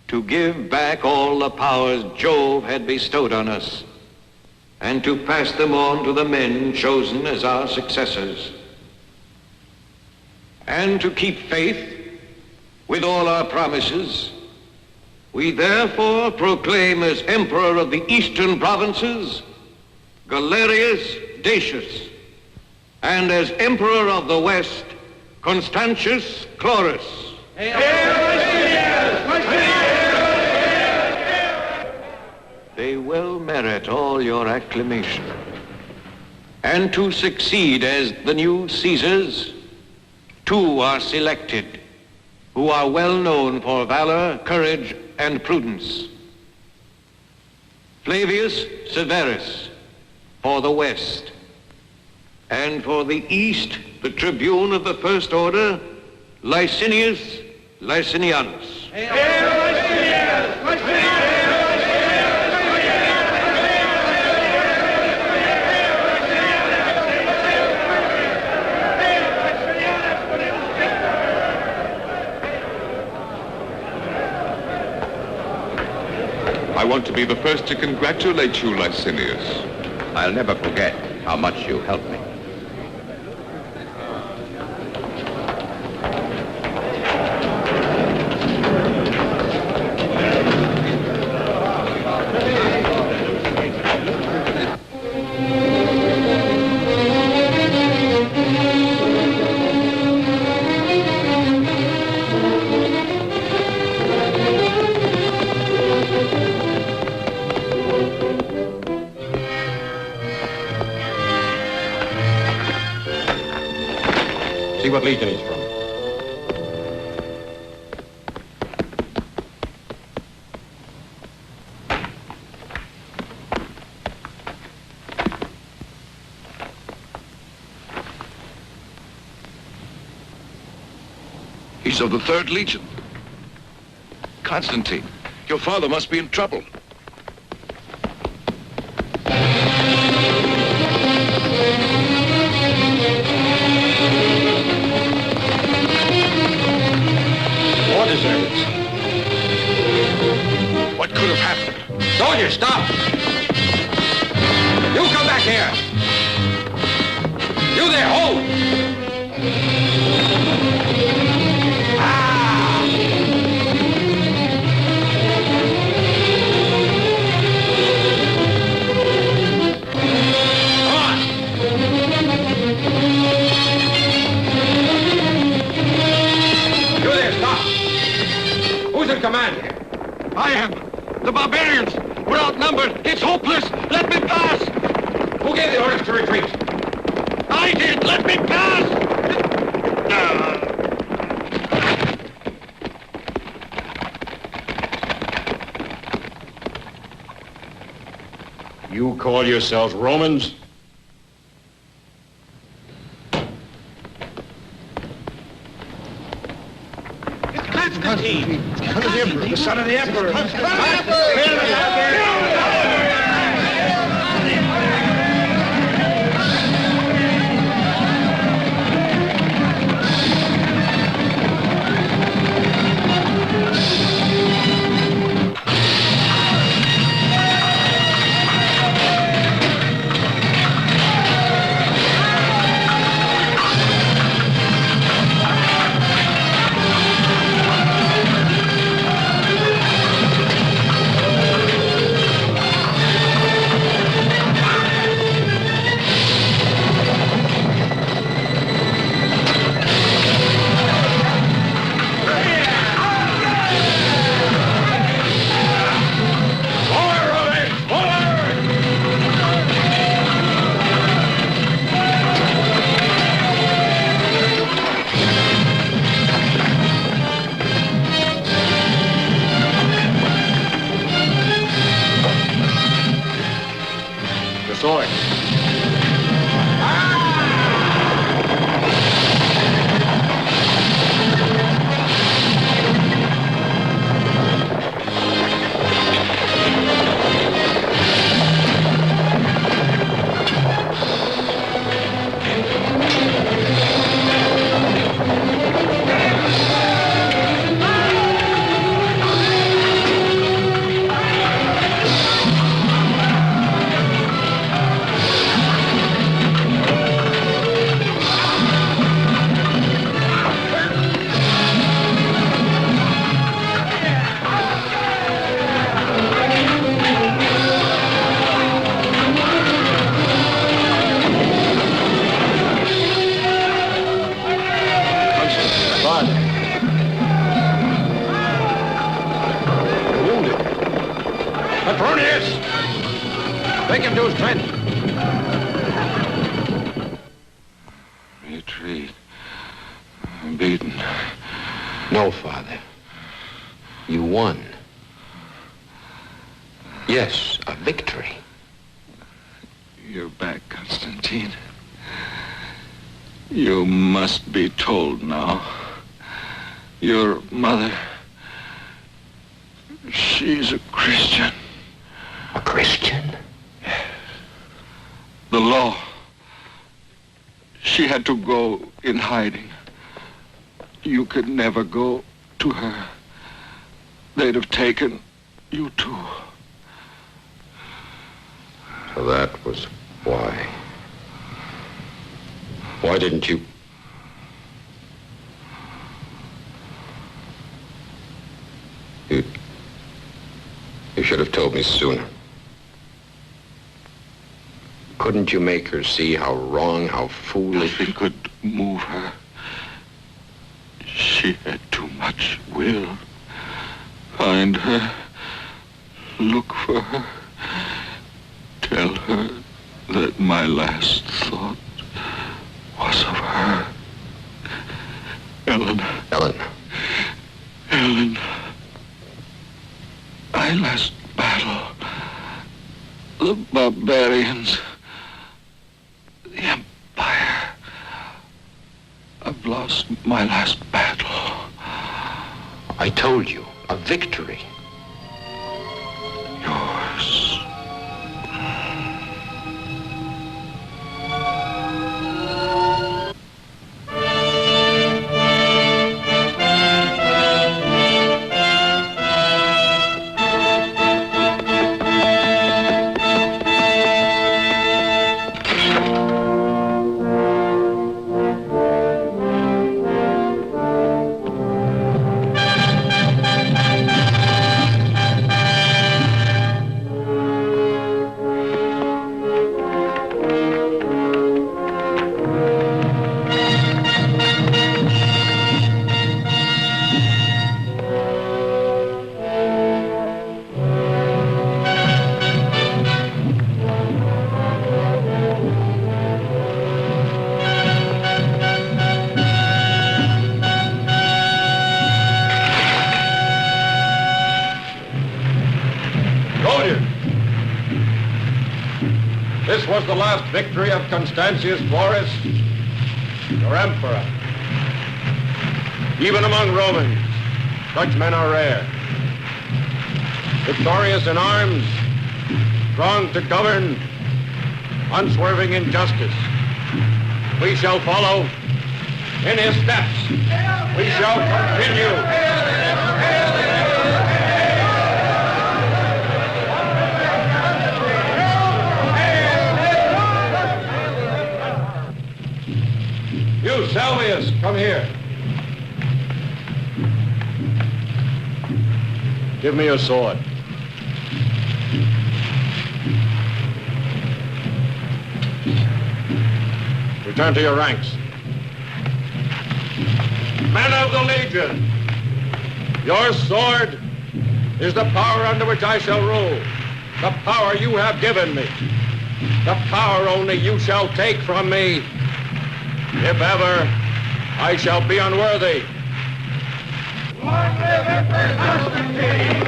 Speaker 8: to give back all the powers Jove had bestowed on us and to pass them on to the men chosen as our successors, and to keep faith with all our promises. We therefore proclaim as Emperor of the Eastern Provinces Galerius Decius, and as Emperor of the West Constantius Chlorus. They well merit all your acclamation. And to succeed as the new Caesars, two are selected, who are well known for valor, courage, and prudence. Flavius Severus for the West, and for the East, the tribune of the First Order, Licinius Licinianus.
Speaker 4: I want to be the first to congratulate you, Licinius.
Speaker 5: I'll never forget how much you helped me.
Speaker 1: See what legion he's from.
Speaker 2: He's of the 3rd Legion. Constantine, your father must be in trouble.
Speaker 1: War deserters.
Speaker 2: What could have happened?
Speaker 1: Soldiers, stop! You come back here! You there, hold!
Speaker 8: The barbarians! We're outnumbered! It's hopeless! Let me pass!
Speaker 1: Who gave the orders to retreat?
Speaker 8: I did! Let me pass!
Speaker 1: You call yourselves Romans?
Speaker 8: Constantine!
Speaker 1: The son of the emperor! Sword. Take him to his tent.
Speaker 2: Retreat. I'm beaten.
Speaker 1: No, Father. You won. Yes, a victory.
Speaker 2: You're back, Constantine. You must be told now. Your mother, she's a Christian.
Speaker 1: A Christian?
Speaker 2: The law. She had to go in hiding. You could never go to her. They'd have taken you too.
Speaker 1: So that was why. Why didn't you? You should have told me sooner. Couldn't you make her see how wrong, how foolish?
Speaker 2: Nothing could move her. She had too much will. Find her. Look for her. Tell her that my last thought was of her. Ellen.
Speaker 1: Ellen.
Speaker 2: Ellen. My last battle. The barbarians. The Empire. I've lost my last battle.
Speaker 1: I told you, a victory.
Speaker 2: Yours.
Speaker 1: victory of Constantius Boris, your emperor. Even among Romans, such men are rare. Victorious in arms, strong to govern, unswerving in justice. We shall follow in his steps. We shall continue. You, Salvius, come here. Give me your sword. Return to your ranks. Men of the Legion, your sword is the power under which I shall rule. The power you have given me. The power only you shall take from me. If ever I shall be unworthy. Long live Emperor Constantine!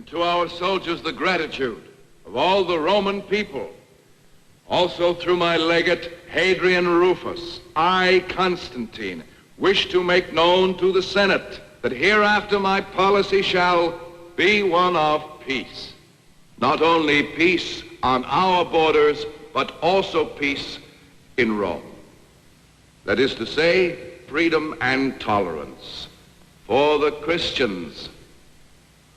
Speaker 8: To our soldiers, the gratitude of all the Roman people. Also through my legate, Hadrian Rufus, I, Constantine, wish to make known to the Senate that hereafter my policy shall be one of peace. Not only peace on our borders, but also peace in Rome. That is to say, freedom and tolerance for the Christians,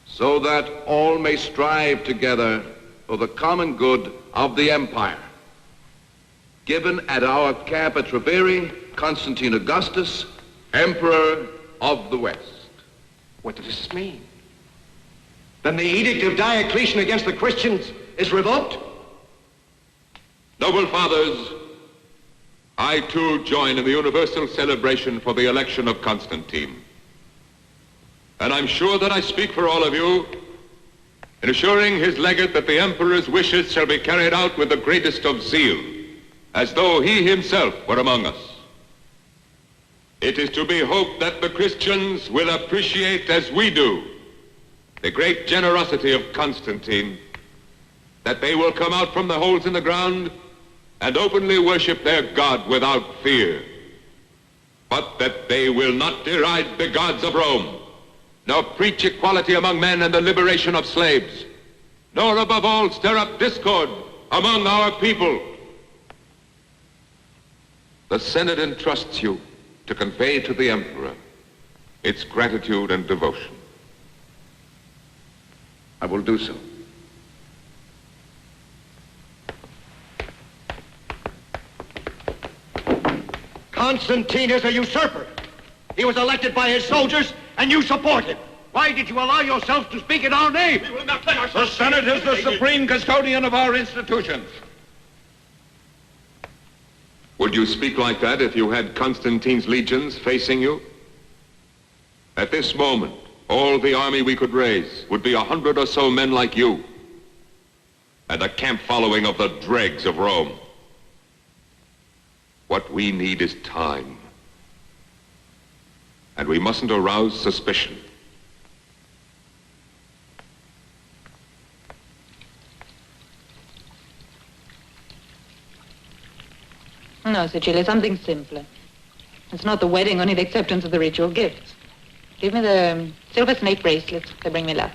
Speaker 8: so that all may strive together for the common good of the empire. Given at our camp at Treviri, Constantine Augustus, Emperor of the West.
Speaker 18: What does this mean? Then the edict of Diocletian against the Christians is revoked?
Speaker 4: Noble fathers, I too join in the universal celebration for the election of Constantine. And I'm sure that I speak for all of you in assuring his legate that the emperor's wishes shall be carried out with the greatest of zeal, as though he himself were among us. It is to be hoped that the Christians will appreciate as we do the great generosity of Constantine, that they will come out from the holes in the ground and openly worship their God without fear, but that they will not deride the gods of Rome, nor preach equality among men and the liberation of slaves, nor above all stir up discord among our people. The Senate entrusts you to convey to the Emperor its gratitude and devotion.
Speaker 8: I will do so.
Speaker 18: Constantine is a usurper. He was elected by his soldiers, and you support him. Why did you allow yourself to speak in our name?
Speaker 12: We will not let
Speaker 1: The
Speaker 12: ourselves...
Speaker 1: Senate is the supreme custodian of our institutions.
Speaker 4: Would you speak like that if you had Constantine's legions facing you? At this moment, all the army we could raise would be 100 or so men like you, and a camp following of the dregs of Rome. What we need is time. And we mustn't arouse suspicion.
Speaker 3: No, Cecilia, something simpler. It's not the wedding, only the acceptance of the ritual gifts. Give me the silver snake bracelets. They bring me luck.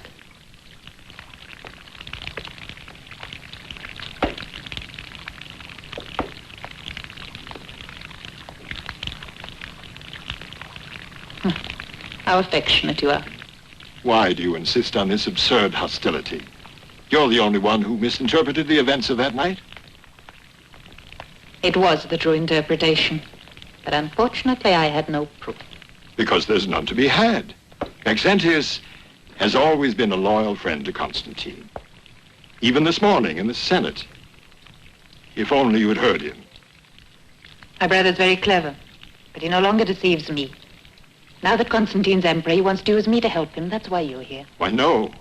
Speaker 3: How affectionate you are.
Speaker 9: Why do you insist on this absurd hostility? You're the only one who misinterpreted the events of that night.
Speaker 3: It was the true interpretation. But unfortunately, I had no proof.
Speaker 9: Because there's none to be had. Maxentius has always been a loyal friend to Constantine. Even this morning in the Senate. If only you had heard him.
Speaker 3: My brother's very clever, but he no longer deceives me. Now that Constantine's emperor, he wants to use me to help him. That's why you're here.
Speaker 9: Why, no,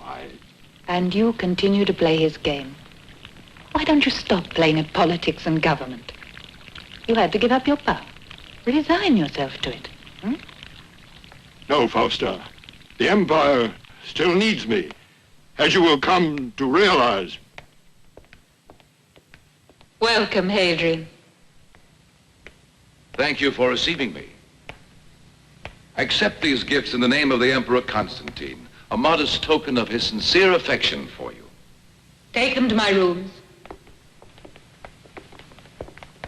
Speaker 3: And you continue to play his game. Why don't you stop playing at politics and government? You had to give up your power. Resign yourself to it.
Speaker 9: No, Fausta. The Empire still needs me, as you will come to realize.
Speaker 3: Welcome, Hadrian.
Speaker 5: Thank you for receiving me. Accept these gifts in the name of the Emperor Constantine, a modest token of his sincere affection for you.
Speaker 3: Take them to my rooms.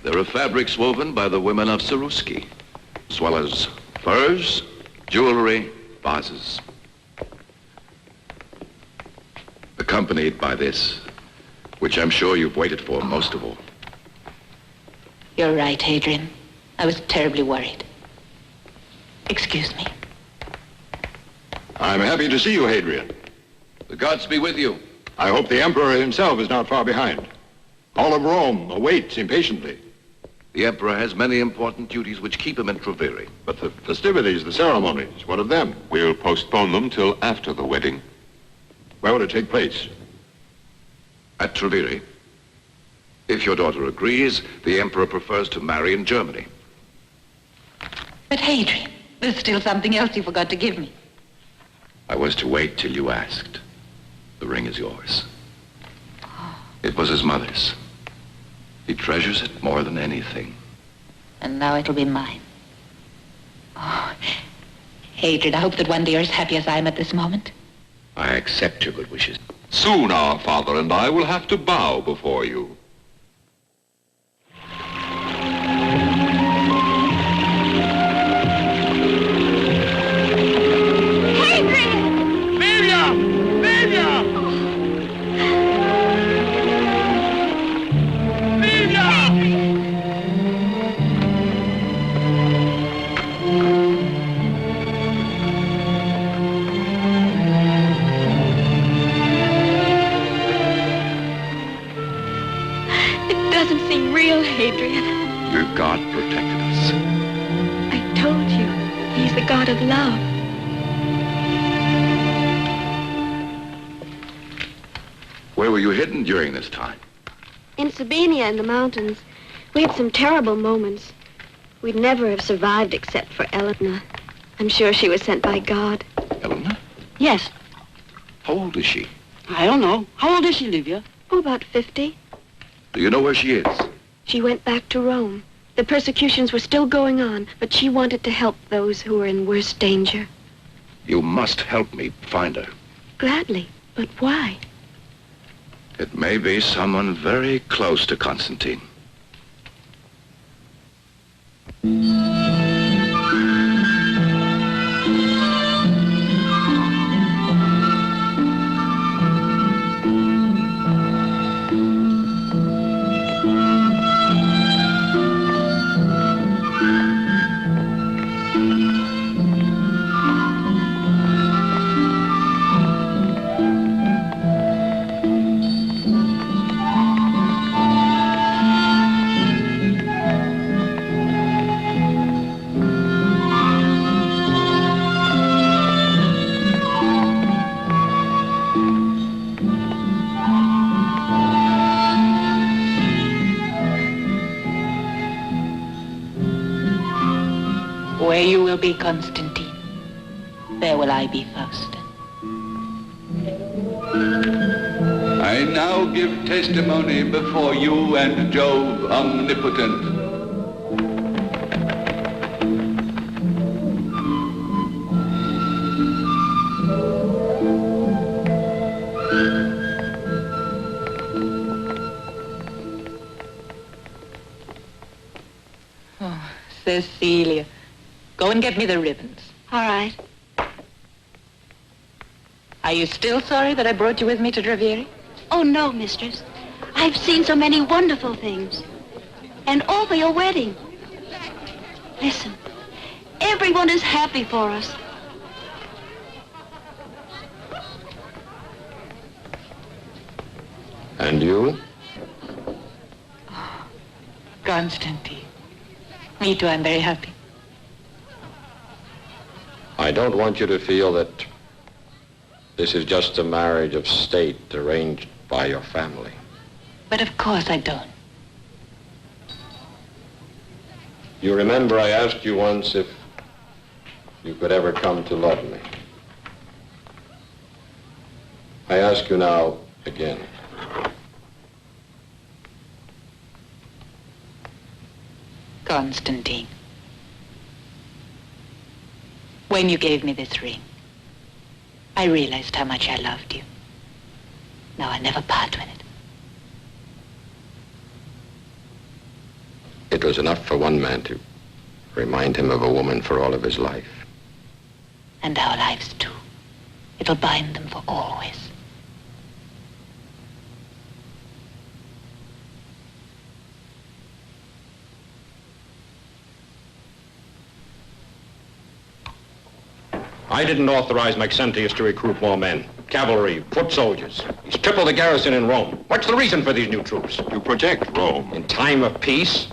Speaker 5: There are fabrics woven by the women of Saruski, as well as furs, jewelry, vases. Accompanied by this, which I'm sure you've waited for most of all.
Speaker 3: You're right, Hadrian. I was terribly worried. Excuse me.
Speaker 9: I'm happy to see you, Hadrian.
Speaker 5: The gods be with you.
Speaker 9: I hope the Emperor himself is not far behind. All of Rome awaits impatiently.
Speaker 5: The Emperor has many important duties which keep him in Treviri.
Speaker 9: But the festivities, the ceremonies, what of them?
Speaker 4: We'll postpone them till after the wedding.
Speaker 9: Where will it take place?
Speaker 5: At Treviri. If your daughter agrees, the Emperor prefers to marry in Germany.
Speaker 3: But Hadrian, there's still something else you forgot to give me.
Speaker 5: I was to wait till you asked. The ring is yours. It was his mother's. He treasures it more than anything.
Speaker 3: And now it'll be mine. Oh, Hadrian, I hope that one day you're as happy as I am at this moment.
Speaker 5: I accept your good wishes.
Speaker 4: Soon our father and I will have to bow before you.
Speaker 7: Hadrian.
Speaker 5: Your God protected us.
Speaker 7: I told you, he's the God of love.
Speaker 5: Where were you hidden during this time?
Speaker 7: In Sabina in the mountains, we had some terrible moments. We'd never have survived except for Eleanor. I'm sure she was sent by God.
Speaker 5: Eleanor?
Speaker 15: Yes.
Speaker 5: How old is she?
Speaker 15: I don't know. How old is she, Livia?
Speaker 7: Oh, about 50.
Speaker 5: Do you know where she is?
Speaker 7: She went back to Rome. The persecutions were still going on, but she wanted to help those who were in worse danger.
Speaker 5: You must help me find her.
Speaker 7: Gladly, but why?
Speaker 5: It may be someone very close to Constantine.
Speaker 3: Where you will be, Constantine, there will I be, Fausta.
Speaker 19: I now give testimony before you and Jove omnipotent.
Speaker 3: Oh, Cecilia. Go and get me the ribbons.
Speaker 7: All right.
Speaker 3: Are you still sorry that I brought you with me to Treviri?
Speaker 10: Oh, no, mistress. I've seen so many wonderful things. And all for your wedding. Listen, everyone is happy for us.
Speaker 9: And you?
Speaker 3: Oh, Constantine. Me too, I'm very happy.
Speaker 1: I don't want you to feel that this is just a marriage of state arranged by your family.
Speaker 3: But of course I don't.
Speaker 1: You remember I asked you once if you could ever come to love me. I ask you now again.
Speaker 3: Constantine, when you gave me this ring, I realized how much I loved you. Now I'll never part with it.
Speaker 1: It was enough for one man to remind him of a woman for all of his life.
Speaker 3: And our lives too. It'll bind them for always.
Speaker 1: I didn't authorize Maxentius to recruit more men. Cavalry, foot soldiers. He's tripled the garrison in Rome. What's the reason for these new troops?
Speaker 9: To protect Rome.
Speaker 1: In time of peace?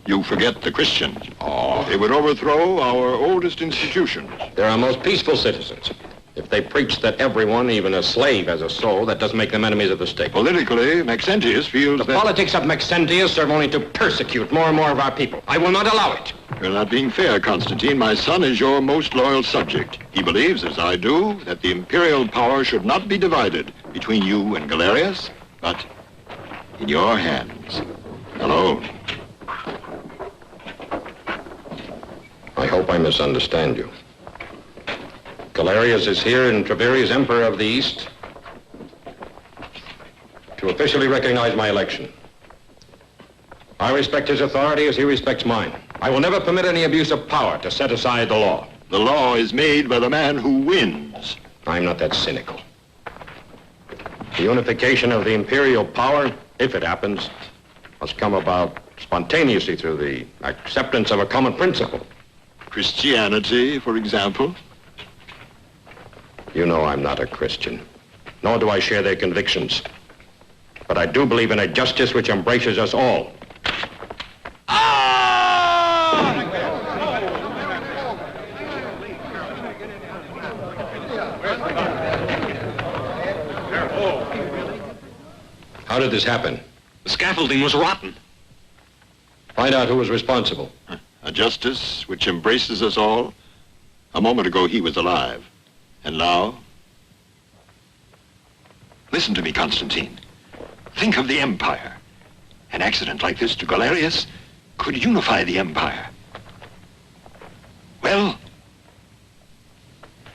Speaker 9: You forget the Christians.
Speaker 1: Oh.
Speaker 9: They would overthrow our oldest institutions.
Speaker 1: They're our most peaceful citizens. If they preach that everyone, even a slave, has a soul, that doesn't make them enemies of the state.
Speaker 9: Politically, Maxentius feels
Speaker 1: the
Speaker 9: that...
Speaker 1: politics of Maxentius serve only to persecute more and more of our people. I will not allow it.
Speaker 9: You're not being fair, Constantine. My son is your most loyal subject. He believes, as I do, that the imperial power should not be divided between you and Galerius, but in your hands alone.
Speaker 1: I hope I misunderstand you. Galerius is here in Treviri as Emperor of the East to officially recognize my election. I respect his authority as he respects mine. I will never permit any abuse of power to set aside the law.
Speaker 9: The law is made by the man who wins.
Speaker 1: I'm not that cynical. The unification of the imperial power, if it happens, must come about spontaneously through the acceptance of a common principle.
Speaker 9: Christianity, for example?
Speaker 1: You know I'm not a Christian, nor do I share their convictions. But I do believe in a justice which embraces us all. How did this happen?
Speaker 2: The scaffolding was rotten.
Speaker 1: Find out who was responsible.
Speaker 9: A justice which embraces us all. A moment ago, he was alive. And now? Listen to me, Constantine. Think of the Empire. An accident like this to Galerius could unify the Empire. Well?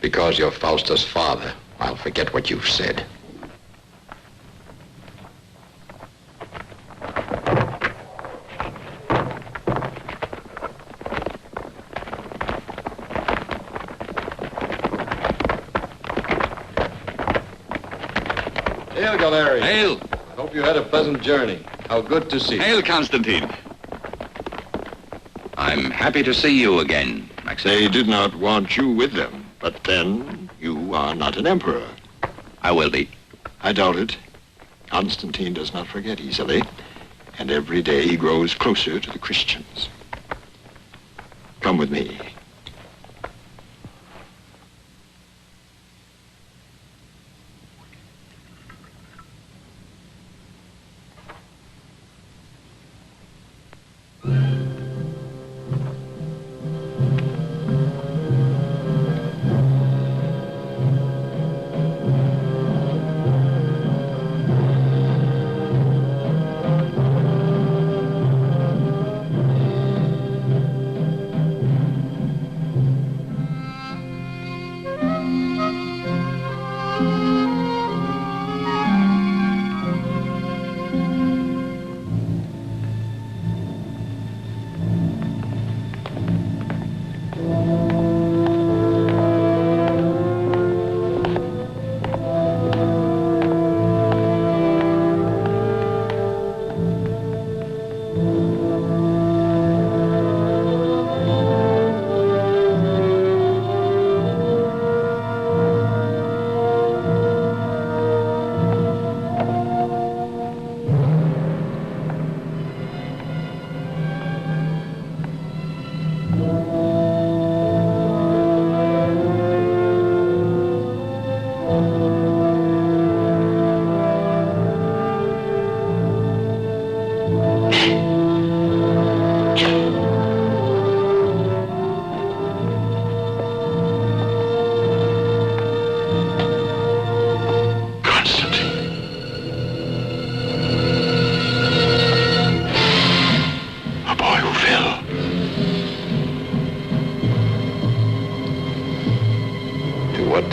Speaker 1: Because you're Faustus' father, I'll forget what you've said. Hail, Galerius.
Speaker 2: Hail.
Speaker 1: I hope you had a pleasant journey. How good to see you.
Speaker 2: Hail, Constantine.
Speaker 5: I'm happy to see you again, Maxentius.
Speaker 9: They did not want you with them, but then you are not an emperor.
Speaker 5: I will be.
Speaker 9: I doubt it. Constantine does not forget easily, and every day he grows closer to the Christians. Come with me.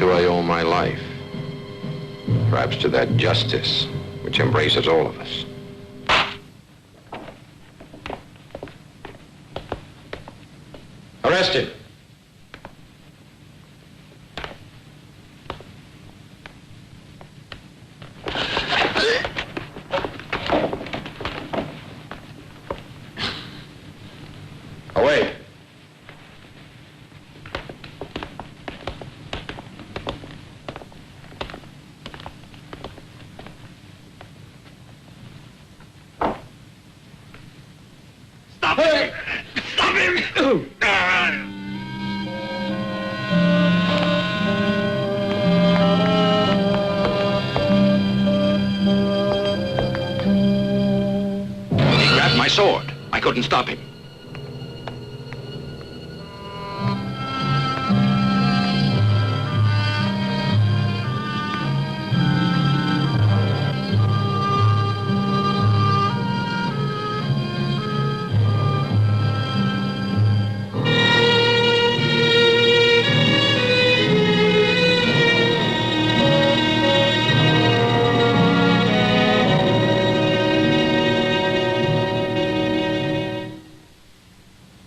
Speaker 1: do I owe my life? Perhaps to that justice which embraces all of us. Arrested. Away.
Speaker 18: Stop him! Stop him!
Speaker 5: He grabbed my sword. I couldn't stop him.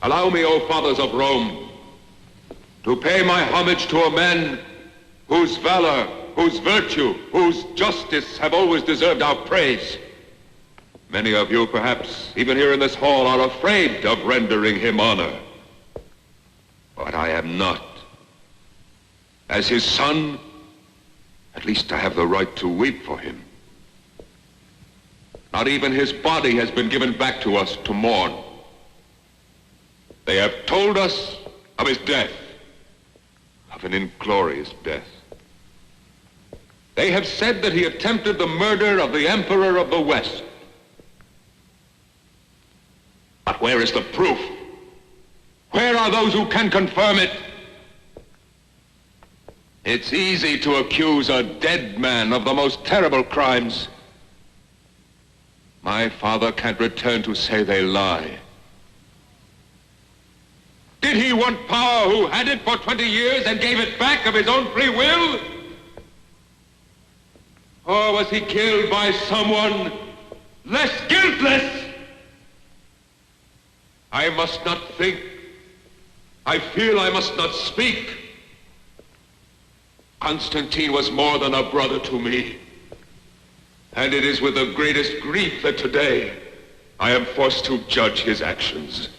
Speaker 4: Allow me, O fathers of Rome, to pay my homage to a man whose valor, whose virtue, whose justice have always deserved our praise. Many of you, perhaps, even here in this hall, are afraid of rendering him honor. But I am not. As his son, at least I have the right to weep for him. Not even his body has been given back to us to mourn. They have told us of his death, of an inglorious death. They have said that he attempted the murder of the Emperor of the West. But where is the proof? Where are those who can confirm it? It's easy to accuse a dead man of the most terrible crimes. My father can't return to say they lie. Did he want power who had it for 20 years and gave it back of his own free will? Or was he killed by someone less guiltless? I must not think. I feel I must not speak. Constantine was more than a brother to me. And it is with the greatest grief that today I am forced to judge his actions.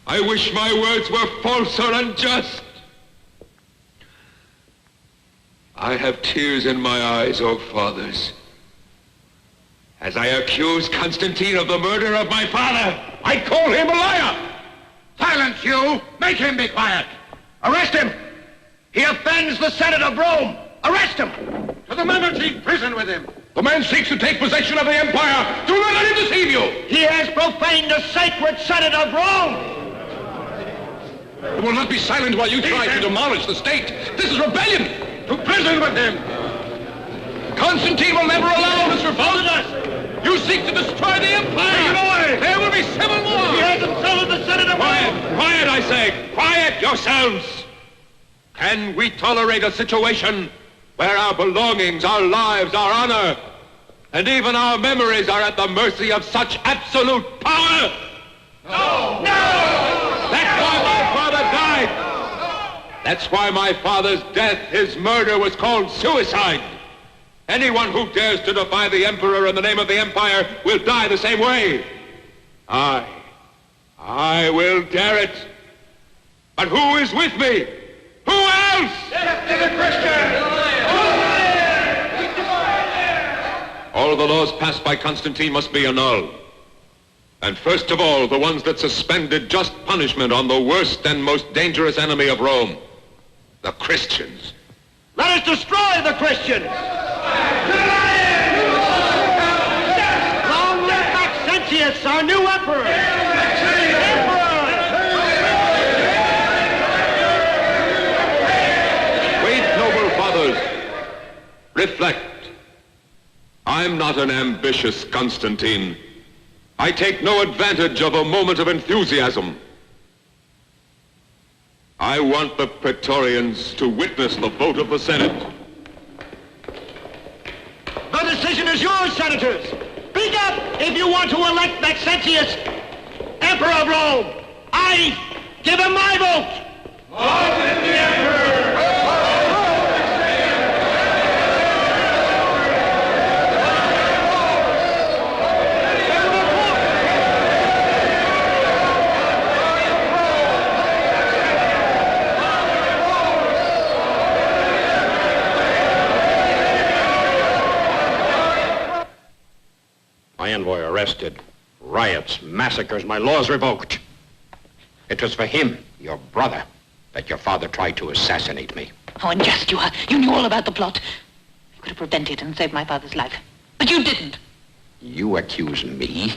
Speaker 4: I wish my words were false or unjust. I have tears in my eyes, O fathers, as I accuse Constantine of the murder of my father. I call him a liar!
Speaker 18: Silence, you! Make him be quiet! Arrest him! He offends the Senate of Rome! Arrest him! To the Mamertine prison with him!
Speaker 4: The man seeks to take possession of the empire! Do not let him deceive you!
Speaker 18: He has profaned the sacred Senate of Rome!
Speaker 4: He will not be silent while you try to demolish the state. This is rebellion!
Speaker 18: To prison with him!
Speaker 4: Constantine will never allow this revolt! You seek to destroy the empire!
Speaker 18: Take him away!
Speaker 4: There will be civil war!
Speaker 18: He has insulted the Senate of Rome!
Speaker 4: Quiet, I say! Quiet yourselves! Can we tolerate a situation where our belongings, our lives, our honor, and even our memories are at the mercy of such absolute power?
Speaker 18: No! No!
Speaker 4: That's why my father died! That's why my father's death, his murder, was called suicide. Anyone who dares to defy the emperor in the name of the empire will die the same way. I will dare it. But who is with me? Who else?
Speaker 18: Death to the Christians!
Speaker 4: All the laws passed by Constantine must be annulled. And first of all, the ones that suspended just punishment on the worst and most dangerous enemy of Rome, the Christians.
Speaker 18: Let us destroy the Christians! Long live Maxentius, our new emperor!
Speaker 4: Wait, noble fathers. Reflect. I'm not an ambitious Constantine. I take no advantage of a moment of enthusiasm. I want the Praetorians to witness the vote of the Senate.
Speaker 18: The decision is yours, senators. Speak up if you want to elect Maxentius Emperor of Rome. I give him my vote. Vote in the Emperor.
Speaker 1: My envoy arrested, riots, massacres, my laws revoked. It was for him, your brother, that your father tried to assassinate me.
Speaker 3: How unjust you are. You knew all about the plot. You could have prevented and saved my father's life. But you didn't.
Speaker 1: You accuse me?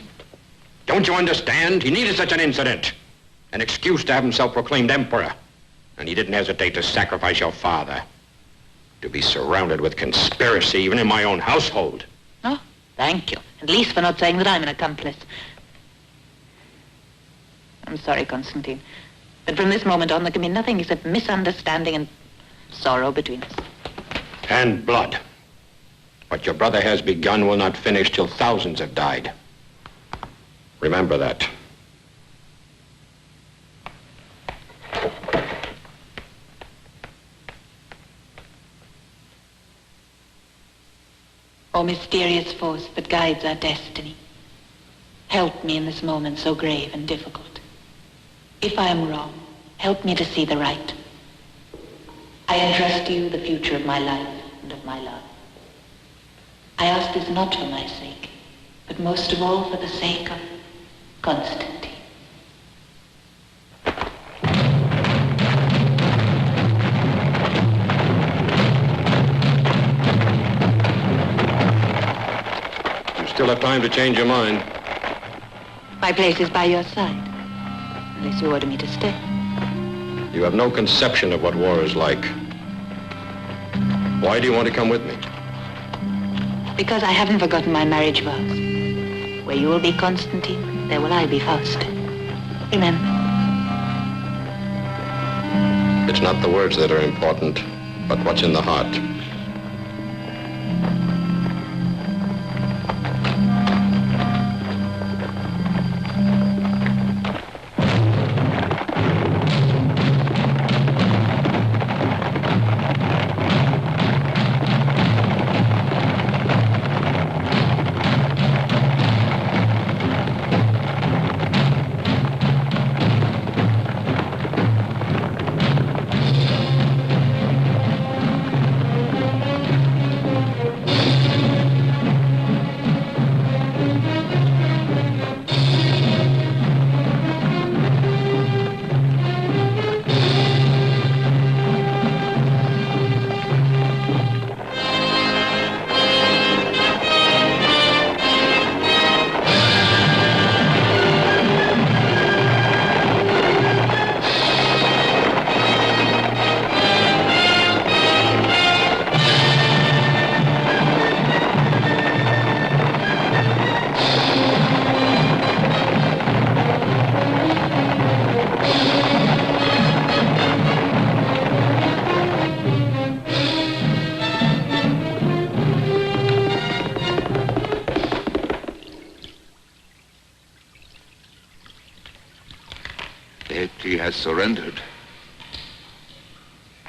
Speaker 1: Don't you understand? He needed such an incident. An excuse to have himself proclaimed emperor. And he didn't hesitate to sacrifice your father. To be surrounded with conspiracy, even in my own household.
Speaker 3: Oh, thank you. At least for not saying that I'm an accomplice. I'm sorry, Constantine. But from this moment on, there can be nothing except misunderstanding and sorrow between us.
Speaker 1: And blood. What your brother has begun will not finish till thousands have died. Remember that.
Speaker 3: O mysterious force that guides our destiny, help me in this moment so grave and difficult. If I am wrong, help me to see the right. I entrust to you the future of my life and of my love. I ask this not for my sake, but most of all for the sake of Constantine.
Speaker 1: Still have time to change your mind.
Speaker 3: My place is by your side, unless you order me to stay.
Speaker 1: You have no conception of what war is like. Why do you want to come with me?
Speaker 3: Because I haven't forgotten my marriage vows. Where you will be Constantine, there will I be Faustina. Remember.
Speaker 1: It's not the words that are important, but what's in the heart.
Speaker 8: He has surrendered.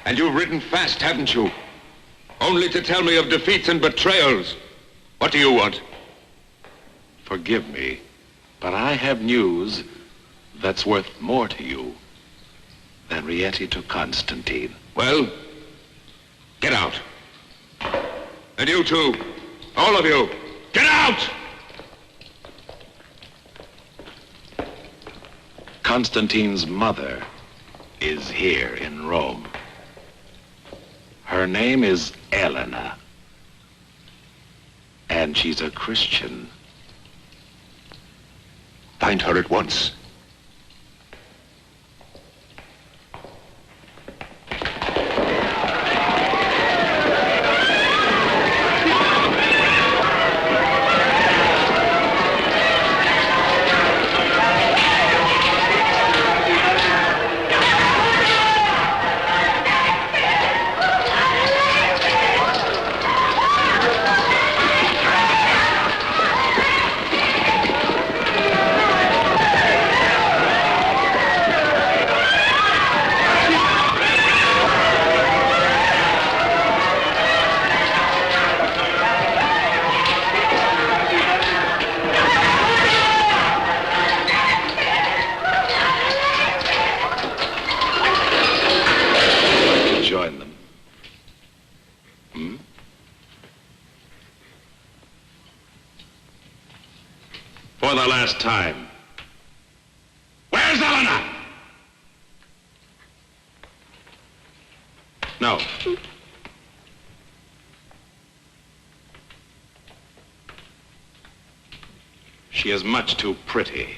Speaker 8: And you've ridden fast, haven't you? Only to tell me of defeats and betrayals. What do you want?
Speaker 11: Forgive me, but I have news that's worth more to you than Rieti to Constantine.
Speaker 8: Well, get out. And you too. All of you. Get out!
Speaker 11: Constantine's mother is here in Rome. Her name is Elena. And she's a Christian.
Speaker 6: Find her at once.
Speaker 11: the last time. Where's Elena? No. She is much too pretty.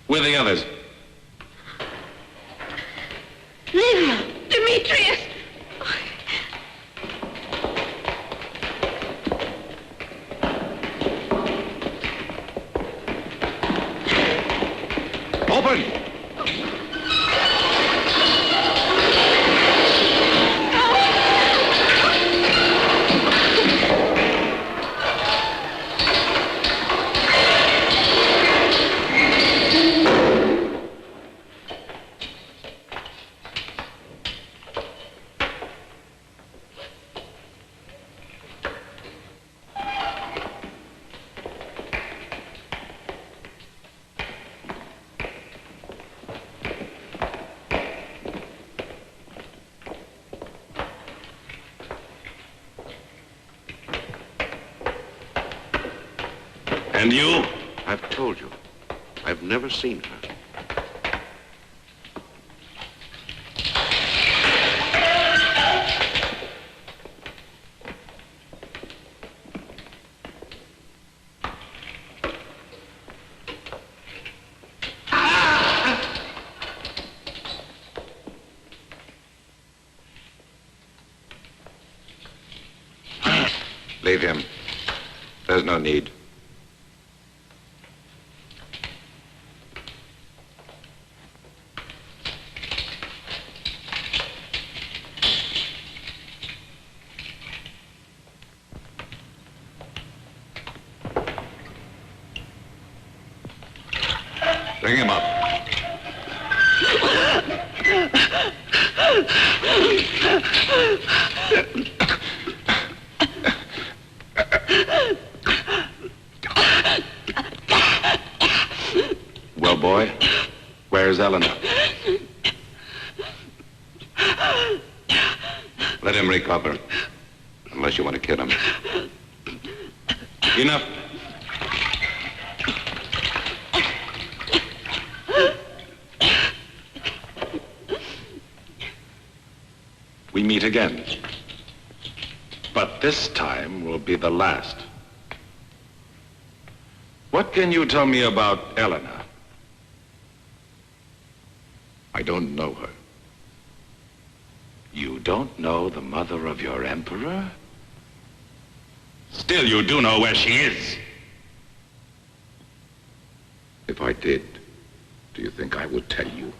Speaker 11: Where are the others?
Speaker 10: Livia! Demetrius!
Speaker 8: Open!
Speaker 11: And you?
Speaker 1: I've told you. I've never seen her.
Speaker 2: Leave him. There's no need. Bring him up. Well, boy, where's Eleanor? Let him recover, unless you want to kill him.
Speaker 11: Enough. We meet again. But this time will be the last. What can you tell me about Eleanor?
Speaker 2: I don't know her.
Speaker 11: You don't know the mother of your emperor? Still, you do know where she is.
Speaker 2: If I did, do you think I would tell you?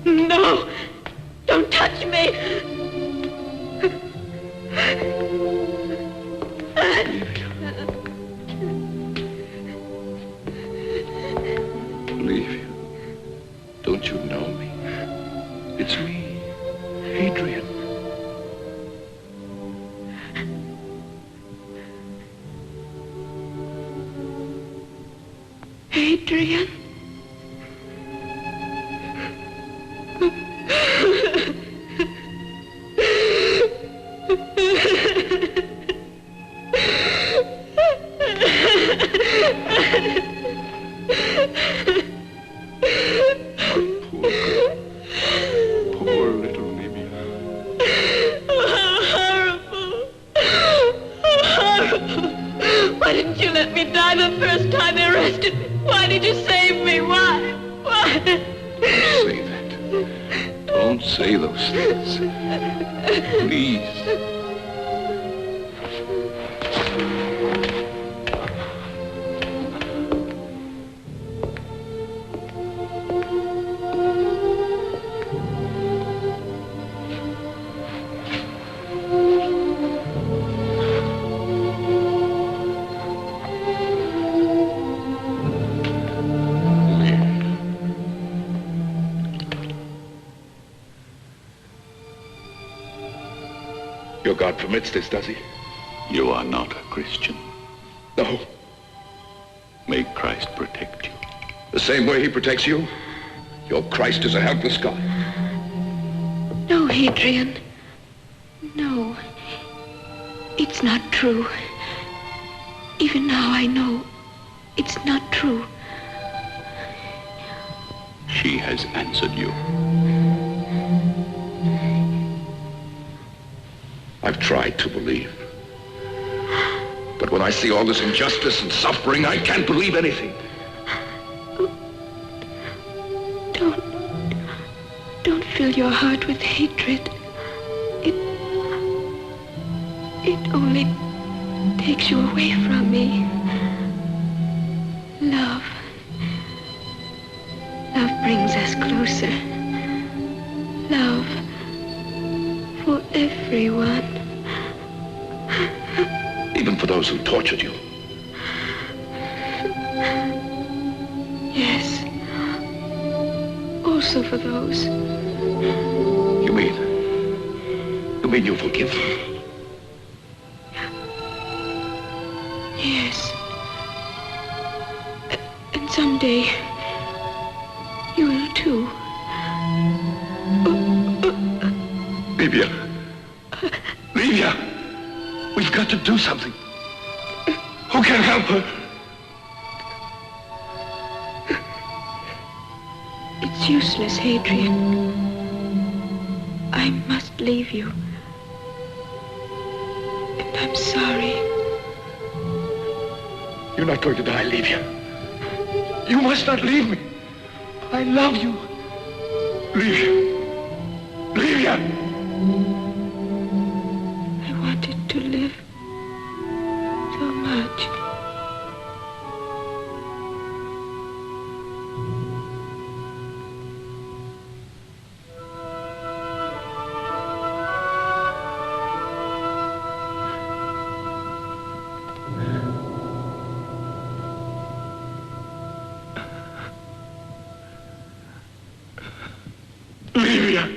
Speaker 10: No! Don't touch me!
Speaker 2: Leave you. Don't you know me? It's me, Adrian.
Speaker 10: Adrian? Why didn't
Speaker 13: did you save me? Why? Why?
Speaker 19: Don't say that. Don't say those things. Please.
Speaker 4: Your God permits this, does he?
Speaker 19: You are not a Christian.
Speaker 4: No.
Speaker 19: May Christ protect you.
Speaker 4: The same way he protects you? Your Christ is a helpless God.
Speaker 7: No, Hadrian. No. It's not true. Even now I know it's not true.
Speaker 19: She has answered you.
Speaker 4: I've tried to believe. But when I see all this injustice and suffering, I can't believe anything.
Speaker 7: Don't fill your heart with hatred. It only takes you away from me. Love. Love brings us closer. Love for everyone.
Speaker 4: Even for those who tortured you.
Speaker 7: Yes. Also for those.
Speaker 4: You mean you forgive them?
Speaker 7: Yes. And someday, you will too.
Speaker 4: Livia. Livia! We've got to do something. Who can help her?
Speaker 7: It's useless, Hadrian. I must leave you. And I'm sorry.
Speaker 4: You're not going to die, Livia. You must not leave me. I love you. Livia. Livia!
Speaker 7: I wanted to live so much.
Speaker 4: Livia!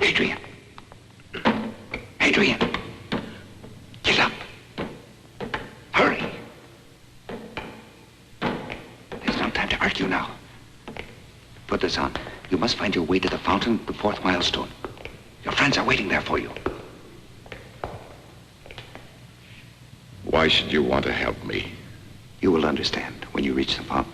Speaker 5: Adrian! Adrian! Get up! Hurry! There's no time to argue now. Put this on. You must find your way to the fountain, the 4th milestone. Your friends are waiting there for you.
Speaker 4: Why should you want to help me?
Speaker 5: You will understand when you reach the fountain.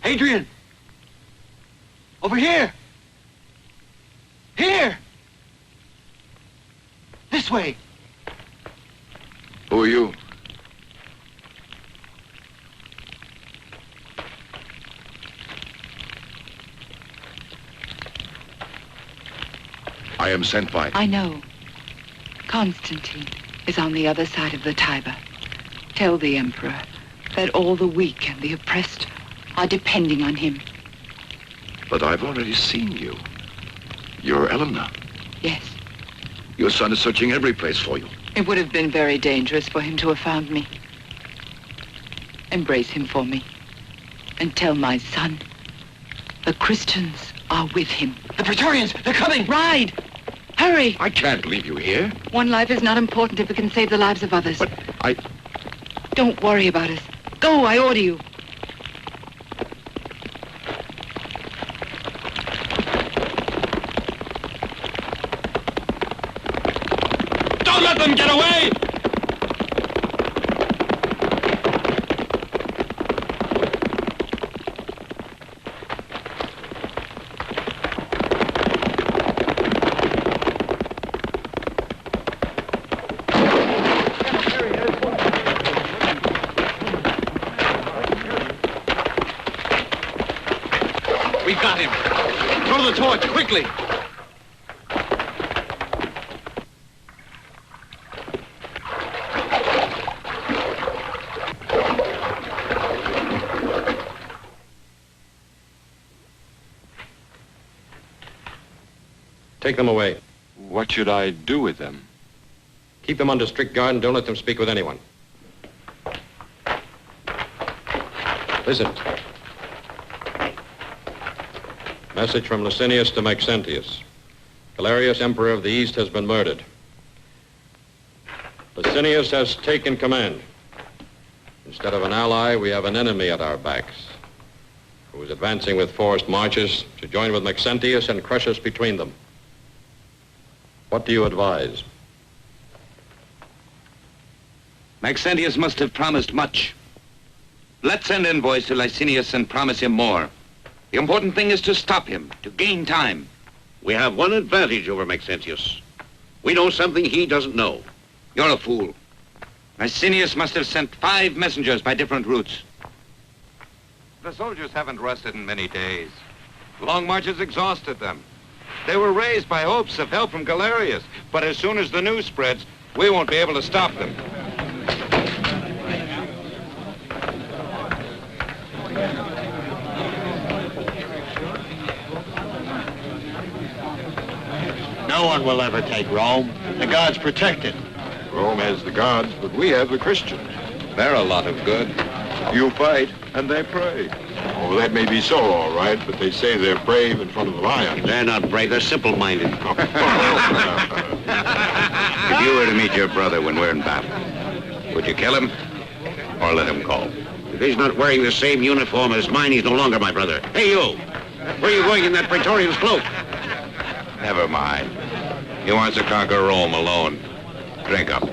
Speaker 18: Adrian! Over here! Here! This way!
Speaker 4: Who are you? I am sent by...
Speaker 14: I know. Constantine is on the other side of the Tiber. Tell the Emperor that all the weak and the oppressed are depending on him.
Speaker 4: But I've already seen you. You're Eleanor.
Speaker 14: Yes.
Speaker 4: Your son is searching every place for you.
Speaker 14: It would have been very dangerous for him to have found me. Embrace him for me. And tell my son the Christians are with him.
Speaker 18: The Praetorians! They're coming!
Speaker 14: Ride! Hurry!
Speaker 4: I can't leave you here.
Speaker 14: One life is not important if it can save the lives of others.
Speaker 4: But I...
Speaker 14: Don't worry about us. Go, I order you.
Speaker 16: Don't let them get away!
Speaker 5: We got him. Throw the torch, quickly.
Speaker 1: Take them away.
Speaker 9: What should I do with them?
Speaker 1: Keep them under strict guard and don't let them speak with anyone. Listen. Message from Licinius to Maxentius. Galerius, Emperor of the East, has been murdered. Licinius has taken command. Instead of an ally, we have an enemy at our backs, who is advancing with forced marches to join with Maxentius and crush us between them. What do you advise?
Speaker 5: Maxentius must have promised much. Let's send envoys to Licinius and promise him more. The important thing is to stop him, to gain time.
Speaker 8: We have one advantage over Maxentius. We know something he doesn't know.
Speaker 5: You're a fool. Licinius must have sent 5 messengers by different routes.
Speaker 2: The soldiers haven't rested in many days. Long marches exhausted them. They were raised by hopes of help from Galerius, but as soon as the news spreads, we won't be able to stop them.
Speaker 18: No one will ever take Rome. The gods protect it.
Speaker 9: Rome has the gods, but we have the Christians.
Speaker 2: They're a lot of good. You fight, and they pray.
Speaker 9: Oh, that may be so, all right, but they say they're brave in front of the lions.
Speaker 8: They're not brave, they're simple-minded.
Speaker 5: If you were to meet your brother when we're in battle, would you kill him or let him go?
Speaker 8: If he's not wearing the same uniform as mine, he's no longer my brother. Hey, you! Where are you going in that Praetorian's cloak?
Speaker 2: Never mind. He wants to conquer Rome alone. Drink up.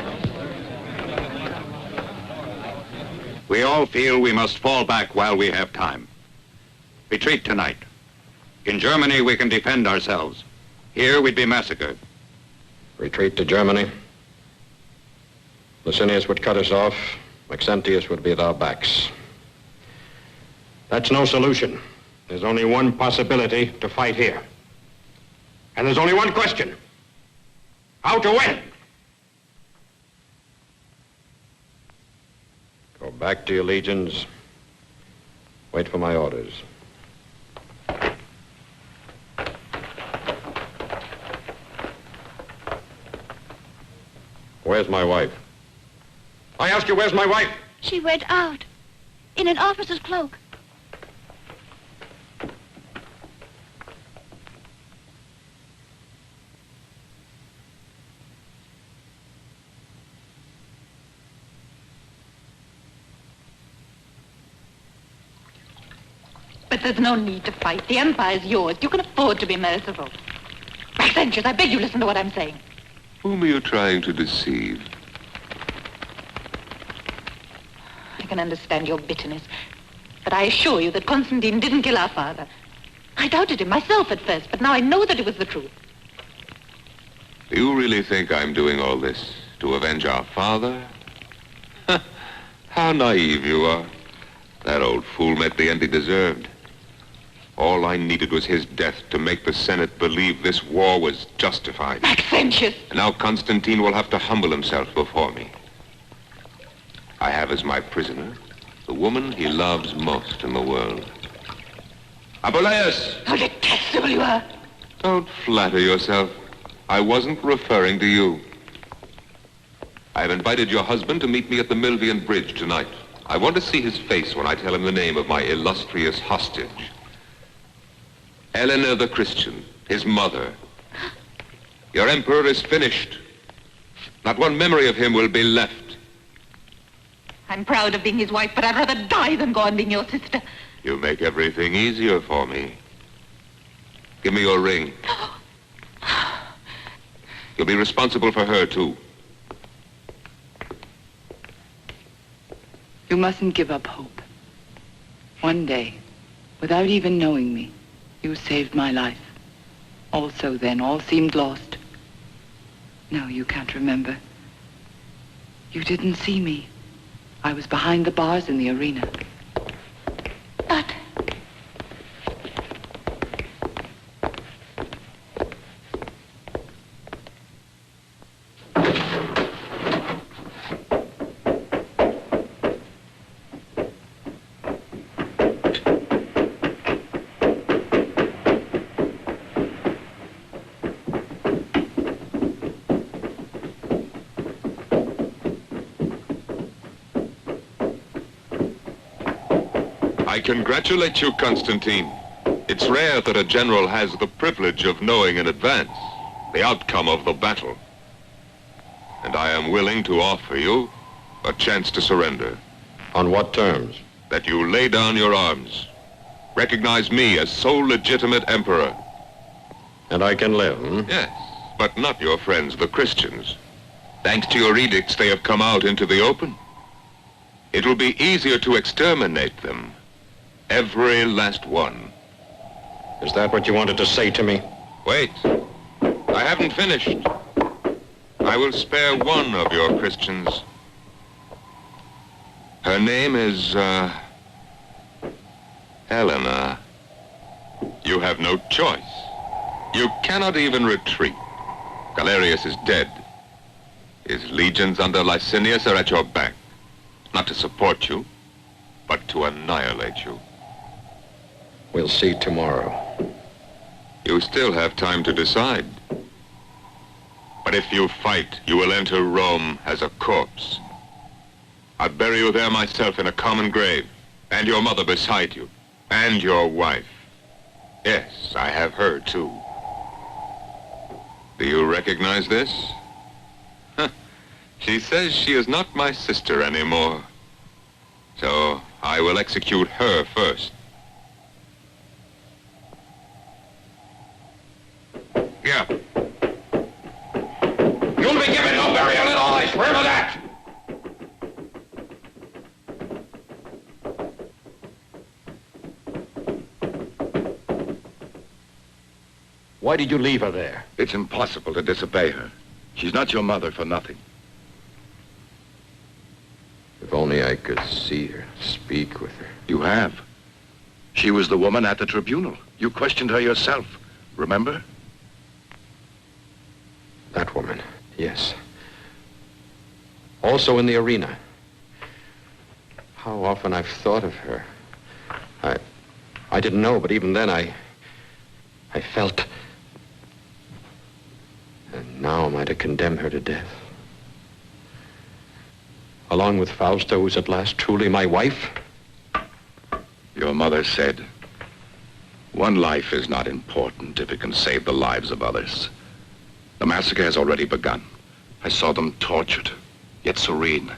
Speaker 5: We all feel we must fall back while we have time. Retreat tonight. In Germany, we can defend ourselves. Here, we'd be massacred.
Speaker 1: Retreat to Germany. Licinius would cut us off. Maxentius would be at our backs. That's no solution. There's only one possibility to fight here. And there's only one question. How to win? Go back to your legions. Wait for my orders. Where's my wife? I ask you, where's my wife?
Speaker 10: She went out in an officer's cloak.
Speaker 3: But there's no need to fight. The Empire's yours. You can afford to be merciful. Maxentius, I beg you listen to what I'm saying.
Speaker 4: Whom are you trying to deceive?
Speaker 3: I can understand your bitterness, but I assure you that Constantine didn't kill our father. I doubted him myself at first, but now I know that it was the truth.
Speaker 4: Do you really think I'm doing all this to avenge our father? How naive you are. That old fool met the end he deserved. All I needed was his death to make the Senate believe this war was justified.
Speaker 3: Maxentius!
Speaker 4: And now Constantine will have to humble himself before me. I have as my prisoner the woman he loves most in the world. Apuleius!
Speaker 3: How detestable you are!
Speaker 4: Don't flatter yourself. I wasn't referring to you. I've invited your husband to meet me at the Milvian Bridge tonight. I want to see his face when I tell him the name of my illustrious hostage. Eleanor the Christian, his mother. Your emperor is finished. Not one memory of him will be left.
Speaker 3: I'm proud of being his wife, but I'd rather die than go on being your sister.
Speaker 4: You make everything easier for me. Give me your ring. You'll be responsible for her, too.
Speaker 14: You mustn't give up hope. One day, without even knowing me, you saved my life. Also then, all seemed lost. No, you can't remember. You didn't see me. I was behind the bars in the arena.
Speaker 3: But
Speaker 4: congratulate you, Constantine. It's rare that a general has the privilege of knowing in advance the outcome of the battle. And I am willing to offer you a chance to surrender.
Speaker 1: On what terms?
Speaker 4: That you lay down your arms. Recognize me as sole legitimate emperor.
Speaker 1: And I can live,
Speaker 4: Yes, but not your friends, the Christians. Thanks to your edicts, they have come out into the open. It will be easier to exterminate them. Every last one.
Speaker 1: Is that what you wanted to say to me?
Speaker 4: Wait. I haven't finished. I will spare one of your Christians. Her name is, Helena. You have no choice. You cannot even retreat. Galerius is dead. His legions under Licinius are at your back. Not to support you, but to annihilate you.
Speaker 1: We'll see tomorrow.
Speaker 4: You still have time to decide. But if you fight, you will enter Rome as a corpse. I'll bury you there myself in a common grave, and your mother beside you, and your wife. Yes, I have her too. Do you recognize this? She says she is not my sister anymore. So I will execute her first. Yeah.
Speaker 5: You'll be given no burial at all, I swear to that!
Speaker 1: Why did you leave her there?
Speaker 2: It's impossible to disobey her. She's not your mother for nothing.
Speaker 1: If only I could see her, speak with her.
Speaker 2: You have. She was the woman at the tribunal. You questioned her yourself, remember?
Speaker 1: That woman, yes. Also in the arena. How often I've thought of her. I didn't know, but even then I felt. And now am I to condemn her to death? Along with Fausta, who's at last truly my wife?
Speaker 2: Your mother said, one life is not important if it can save the lives of others. The massacre has already begun. I saw them tortured, yet serene,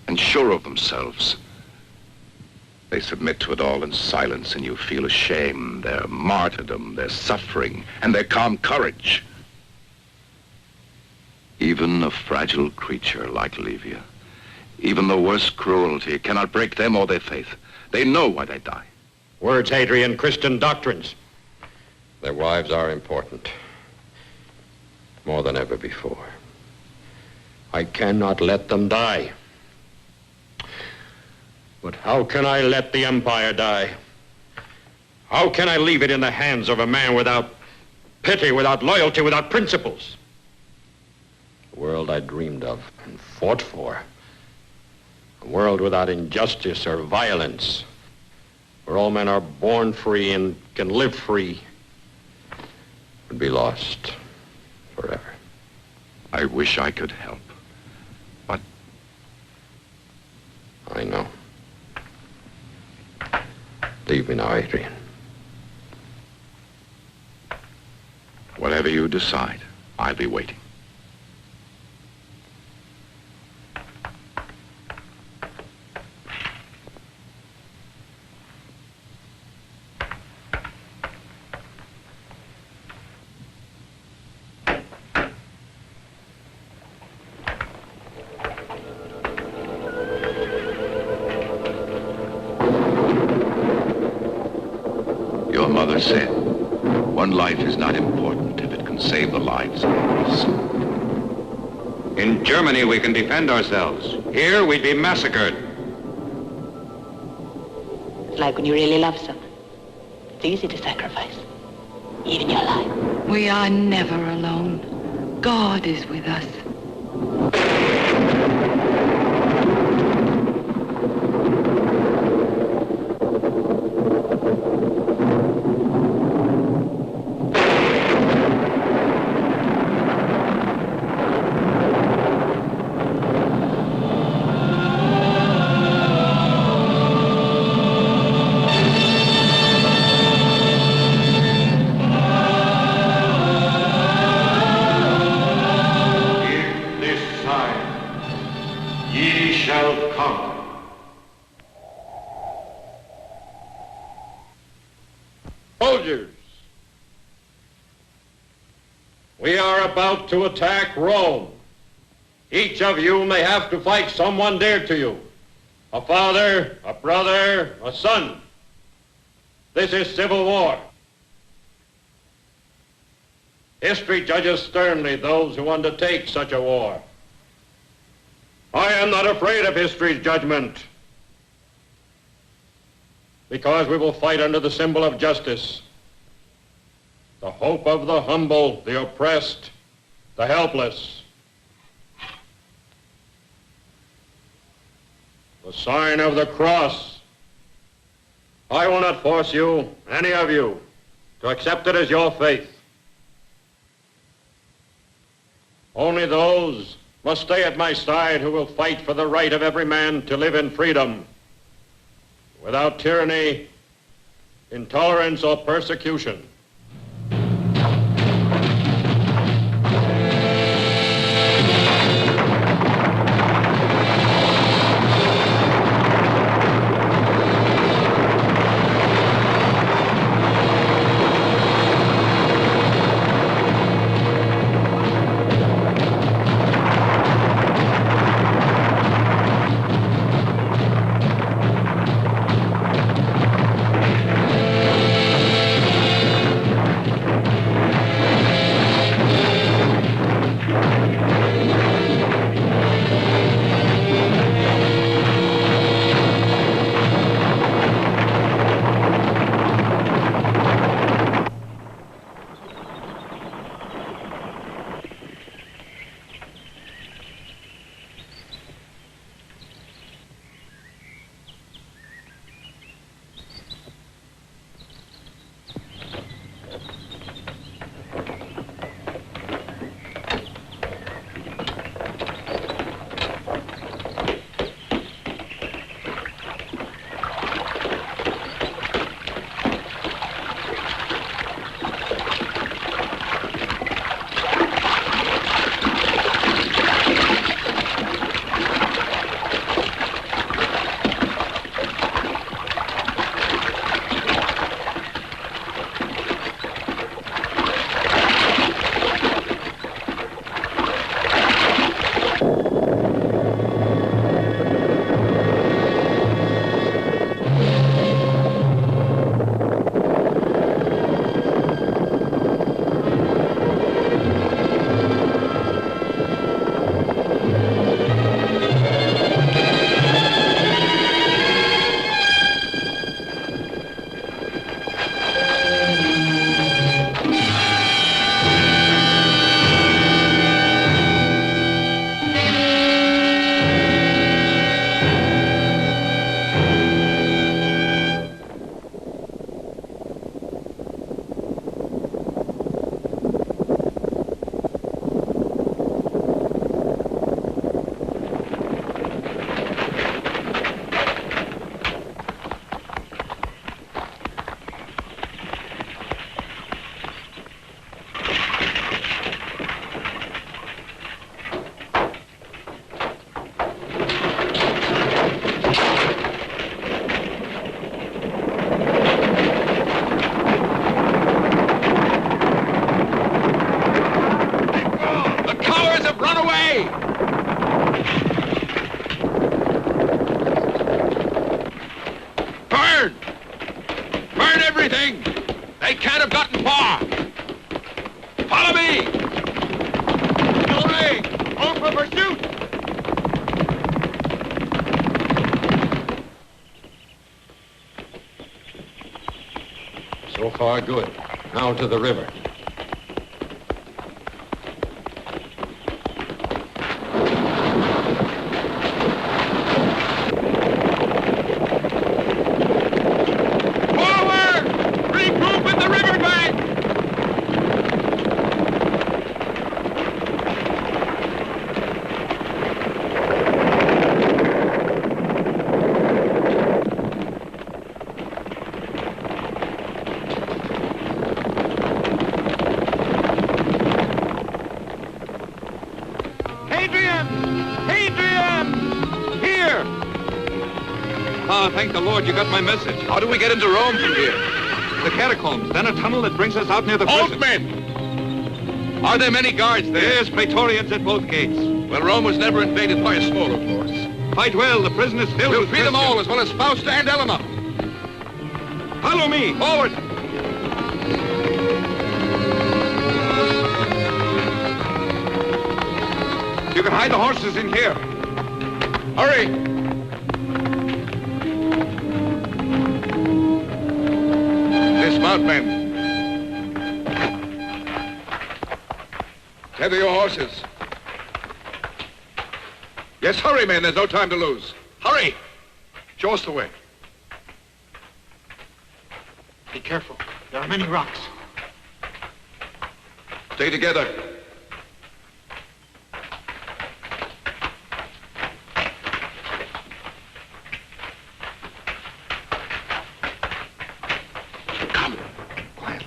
Speaker 2: and sure of themselves. They submit to it all in silence, and you feel ashamed, their martyrdom, their suffering, and their calm courage. Even a fragile creature like Livia, even the worst cruelty cannot break them or their faith. They know why they die.
Speaker 1: Words, Hadrian, Christian doctrines. Their wives are important. More than ever before. I cannot let them die. But how can I let the empire die? How can I leave it in the hands of a man without pity, without loyalty, without principles? The world I dreamed of and fought for. A world without injustice or violence, where all men are born free and can live free, would be lost forever.
Speaker 2: I wish I could help, but...
Speaker 1: I know. Leave me now, Adrian.
Speaker 2: Whatever you decide, I'll be waiting. Your mother said, one life is not important if it can save the lives of others.
Speaker 5: In Germany, we can defend ourselves. Here, we'd be massacred.
Speaker 3: It's like when you really love someone. It's easy to sacrifice, even your life.
Speaker 14: We are never alone. God is with us.
Speaker 1: Soldiers, we are about to attack Rome. Each of you may have to fight someone dear to you. A father, a brother, a son. This is civil war. History judges sternly those who undertake such a war. I am not afraid of history's judgment, because we will fight under the symbol of justice, the hope of the humble, the oppressed, the helpless, the sign of the cross. I will not force you, any of you, to accept it as your faith. Only those must stay at my side who will fight for the right of every man to live in freedom, without tyranny, intolerance, or persecution.
Speaker 16: They can't have gotten far. Follow me. Away. On for pursuit.
Speaker 1: So far, good. Now to the river.
Speaker 2: Thank the Lord you got my message. How do we get into Rome from here? The catacombs, then a tunnel that brings us out near the prison.
Speaker 16: Halt, men! Are there many guards there?
Speaker 2: Yes, Praetorians at both gates.
Speaker 16: Well, Rome was never invaded by a smaller force.
Speaker 2: Fight well, the prison is filled
Speaker 16: We'll
Speaker 2: with
Speaker 16: free them
Speaker 2: Christians.
Speaker 16: all, as well as Fausta and Elena.
Speaker 2: Follow me!
Speaker 16: Forward!
Speaker 2: You can hide the horses in here.
Speaker 16: Hurry! Dismount, men. Tether your horses. Yes, hurry, men. There's no time to lose. Hurry! Show us the way.
Speaker 18: Be careful. There are many rocks.
Speaker 16: Stay together.
Speaker 1: Come. Quietly.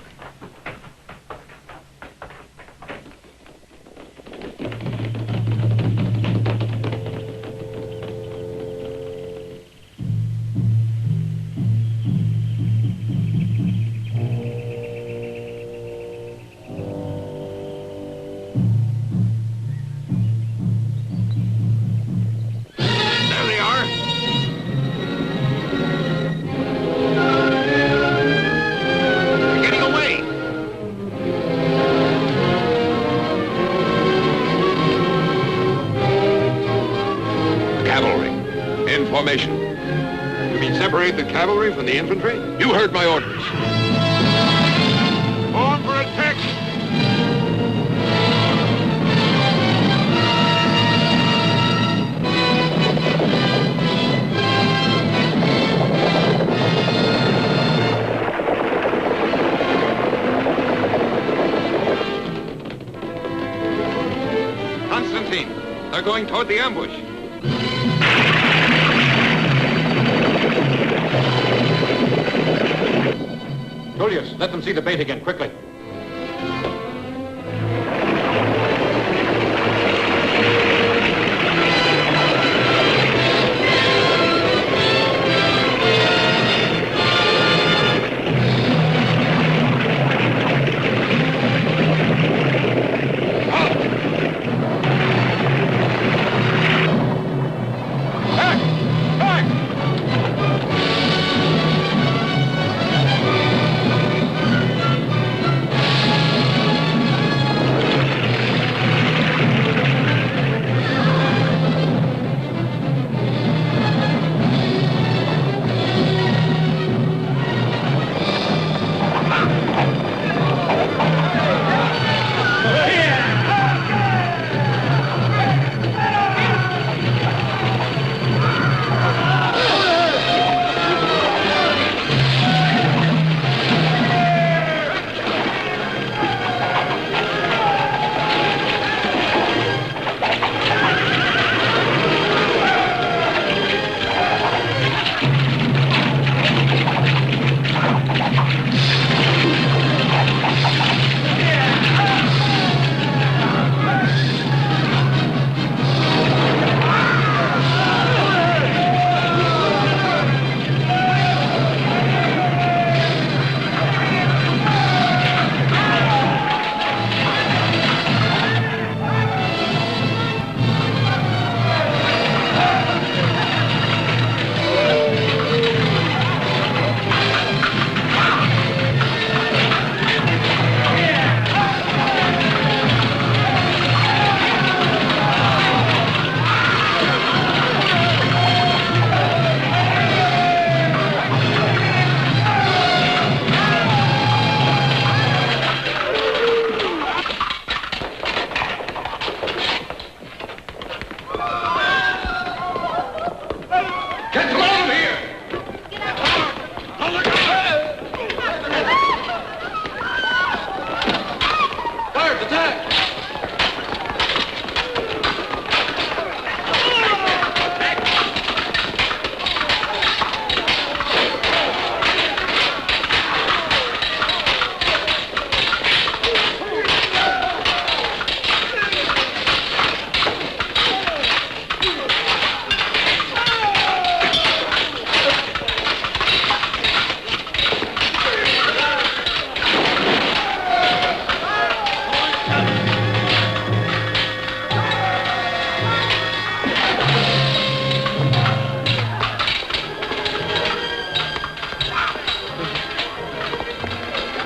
Speaker 16: There they are. They're getting away.
Speaker 1: Cavalry. In formation.
Speaker 2: You mean separate the cavalry from the infantry?
Speaker 16: You heard my orders.
Speaker 2: On for attack! Constantine, they're going toward the ambush.
Speaker 6: Julius, let them see the bait again, quickly.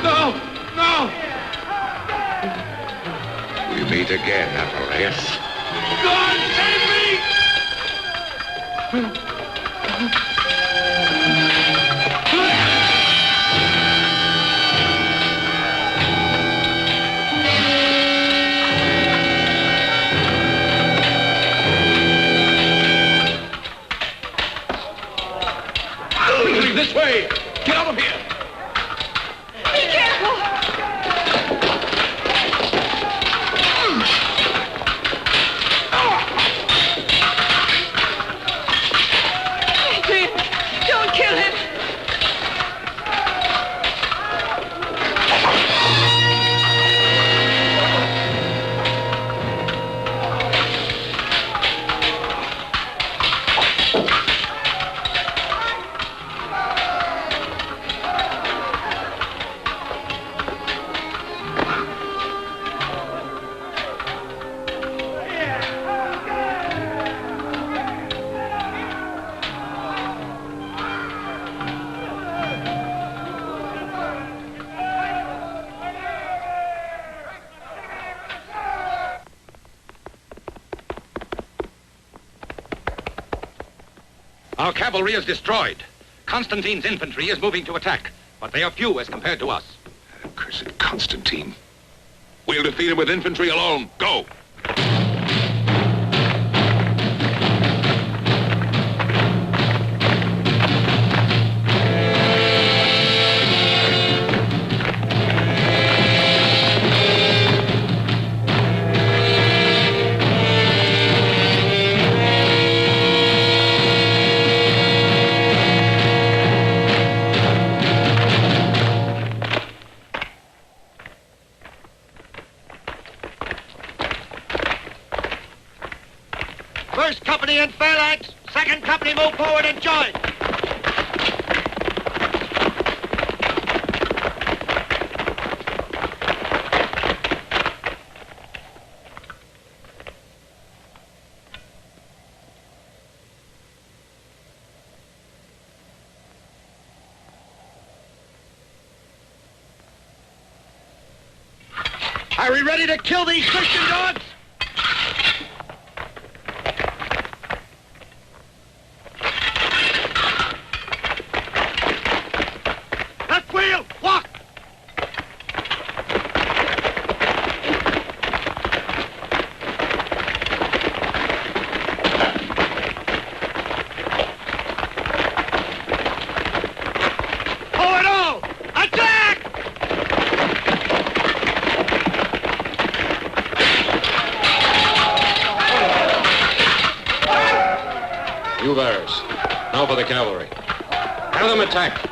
Speaker 5: No! No!
Speaker 1: We meet again, Apuleius.
Speaker 5: God, save me! This way! Get out of here!
Speaker 13: Be careful! Adrian, don't kill him!
Speaker 5: Our cavalry is destroyed. Constantine's infantry is moving to attack, but they are few as compared to us.
Speaker 4: Cursed Constantine. We'll defeat him with infantry alone. Go!
Speaker 18: First company in phalanx. Second company move forward and join. Are we ready to kill these Christian dogs? Left wheel, walk! Forward all! Attack!
Speaker 1: You bearers. Now for the cavalry. Have them attack.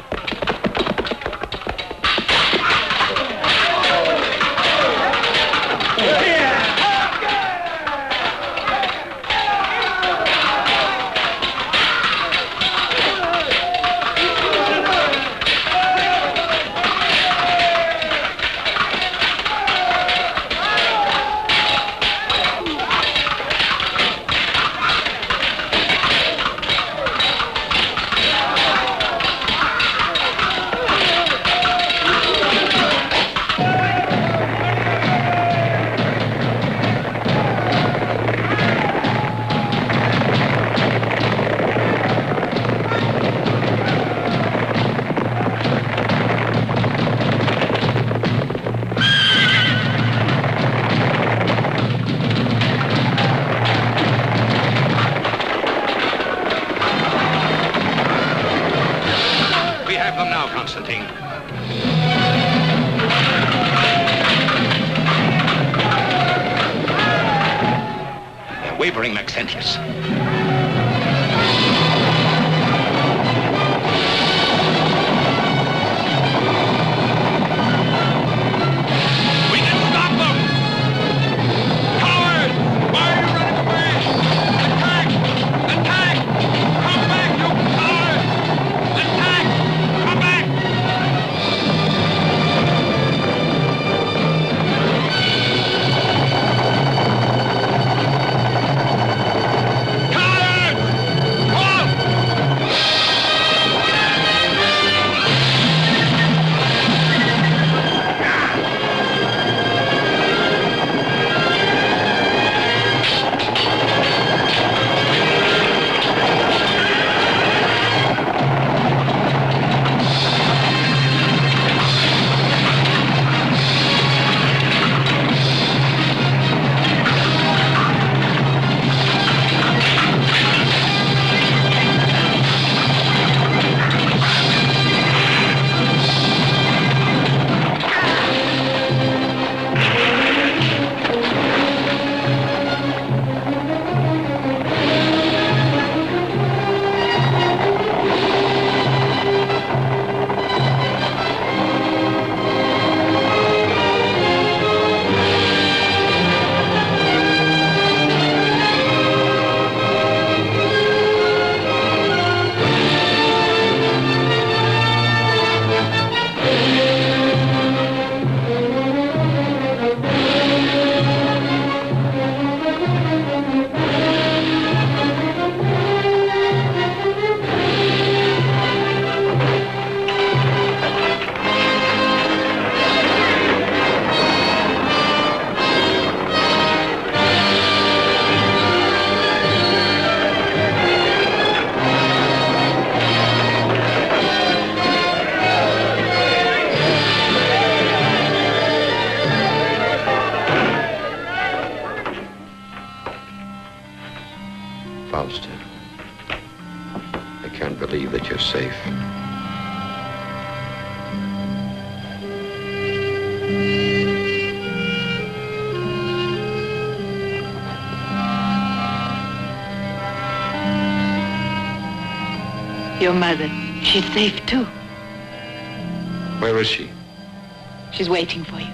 Speaker 5: We have them now, Constantine. They're wavering, Maxentius. We can stop them! Cowards! Why are you running away? Attack! Attack! Come back, you cowards! Attack! Come back! Come!
Speaker 14: your mother. She's safe, too.
Speaker 1: Where is she?
Speaker 14: She's waiting for you.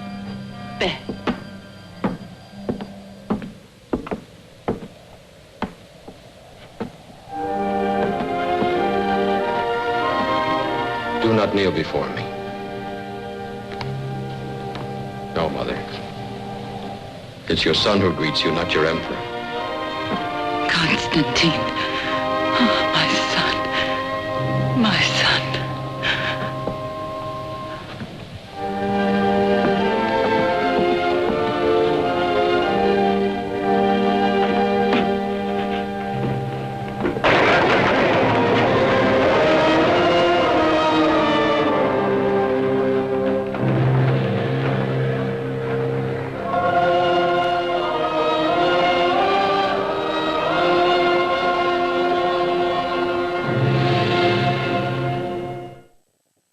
Speaker 14: There.
Speaker 1: Do not kneel before me. No, Mother. It's your son who greets you, not your emperor.
Speaker 14: Constantine. Oh, my son. My